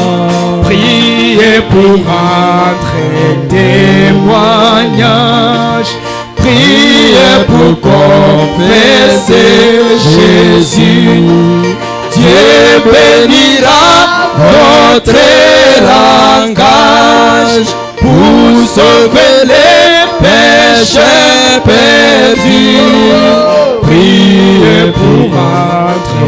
Priez pour rentrer témoignage. Priez pour confesser Jésus. Dieu bénira votre langage pour sauver les péchés perdus. Priez pour votre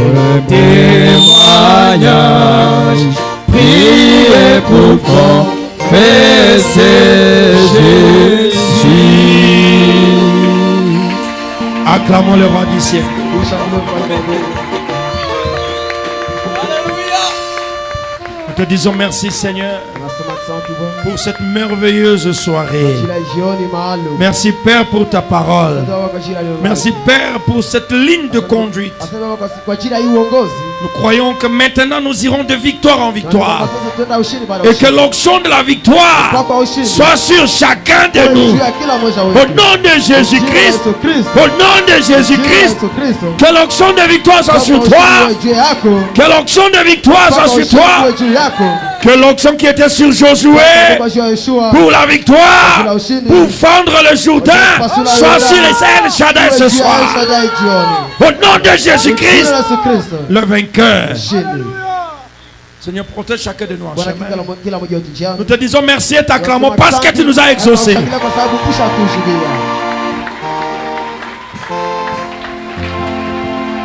témoignage. Priez pour confesser Jésus. Acclamons le roi du ciel. Nous te disons merci Seigneur pour cette merveilleuse soirée. Merci Père pour ta parole. Merci Père pour cette ligne de conduite. Nous croyons que maintenant nous irons de victoire en victoire. Et que l'onction de la victoire soit sur chacun de nous. Au nom de Jésus-Christ. Au nom de Jésus-Christ. Que l'onction de victoire soit sur toi. Que l'onction de victoire soit sur toi. Que l'onction qui était sur Josué pour la victoire, pour fendre le Jourdain, soit sur les ailes Shaddai ce soir. Au nom de Jésus-Christ, le vainqueur. Seigneur, protège chacun de nous en chemin. Nous te disons merci et t'acclamons parce que tu nous as exaucés.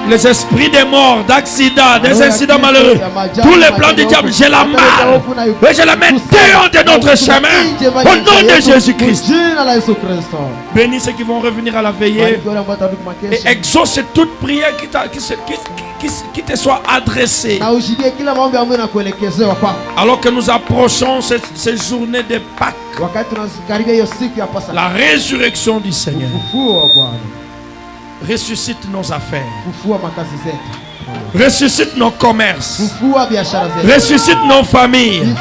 Les esprits des morts, d'accidents, des incidents malheureux, tous les plans du diable, je la marre et je la mets dehors de notre chemin au nom de Jésus-Christ. Bénis ceux qui vont revenir à la veillée et exauce toute prière qui te soit adressée. Alors que nous approchons ces journées de Pâques, la résurrection du Seigneur. Ressuscite nos affaires. Ressuscite nos commerces. Ressuscite nos familles.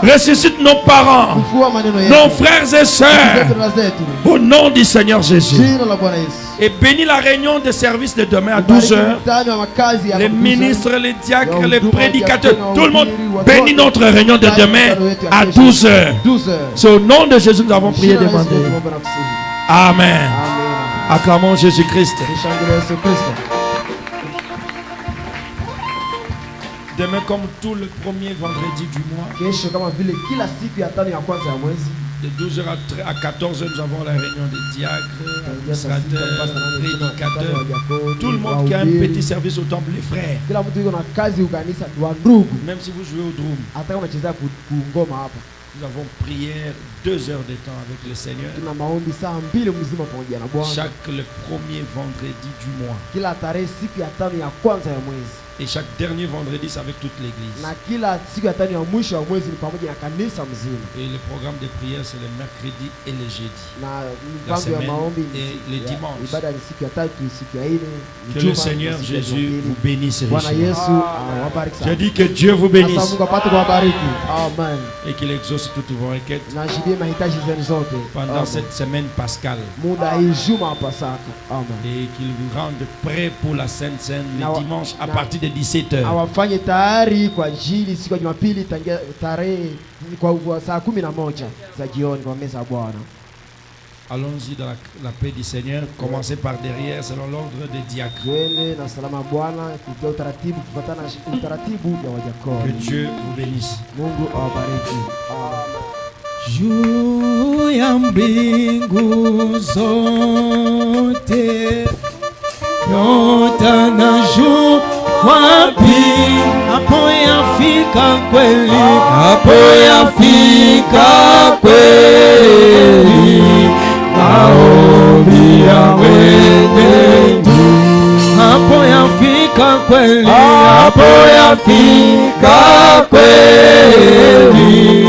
Ressuscite nos parents. Nos frères et sœurs. Au nom du Seigneur Jésus. Et bénis la réunion des services de demain à 12h. Les ministres, les diacres, les prédicateurs, tout le monde. Bénis notre réunion de demain à 12h. C'est au nom de Jésus que nous avons prié et demandé. Amen. Acclamons Jésus-Christ. Demain, comme tout le premier vendredi du mois, de 12h à 14h, nous avons la réunion des diacres, administrateurs, prédicateurs, tout le monde qui a un petit service au temple, les frères. Même si vous jouez au drum, nous avons prié 2 heures de temps avec le Seigneur. Chaque le premier vendredi du mois. Et chaque dernier vendredi, c'est avec toute l'église. Et le programme de prière, c'est le mercredi et le jeudi. La semaine et le dimanche. Que le Seigneur Jésus vous bénisse richement. Je dis que Dieu vous bénisse. Et qu'il exauce toutes vos requêtes pendant cette semaine pascale. Et qu'il vous rende prêt pour la Sainte Seine le dimanche à partir de 17h. Awafanye tayari kwa ajili siku ya Jumapili tarehe kwa saa 11 za jioni kwa meza ya Bwana. Allons-y dans la paix du Seigneur. Commencez par derrière selon l'ordre des diacres. Que Dieu vous bénisse. Juu ya mbingu zote nyota na jua wapi, hapo yafika kweli, hapo yafika kweli maombi ya wenyewe, hapo yafika kweli, hapo yafika kweli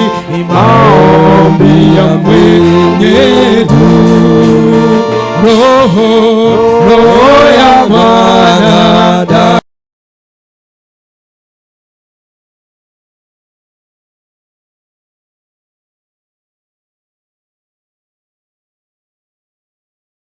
maombi ya mwenyewe. Roho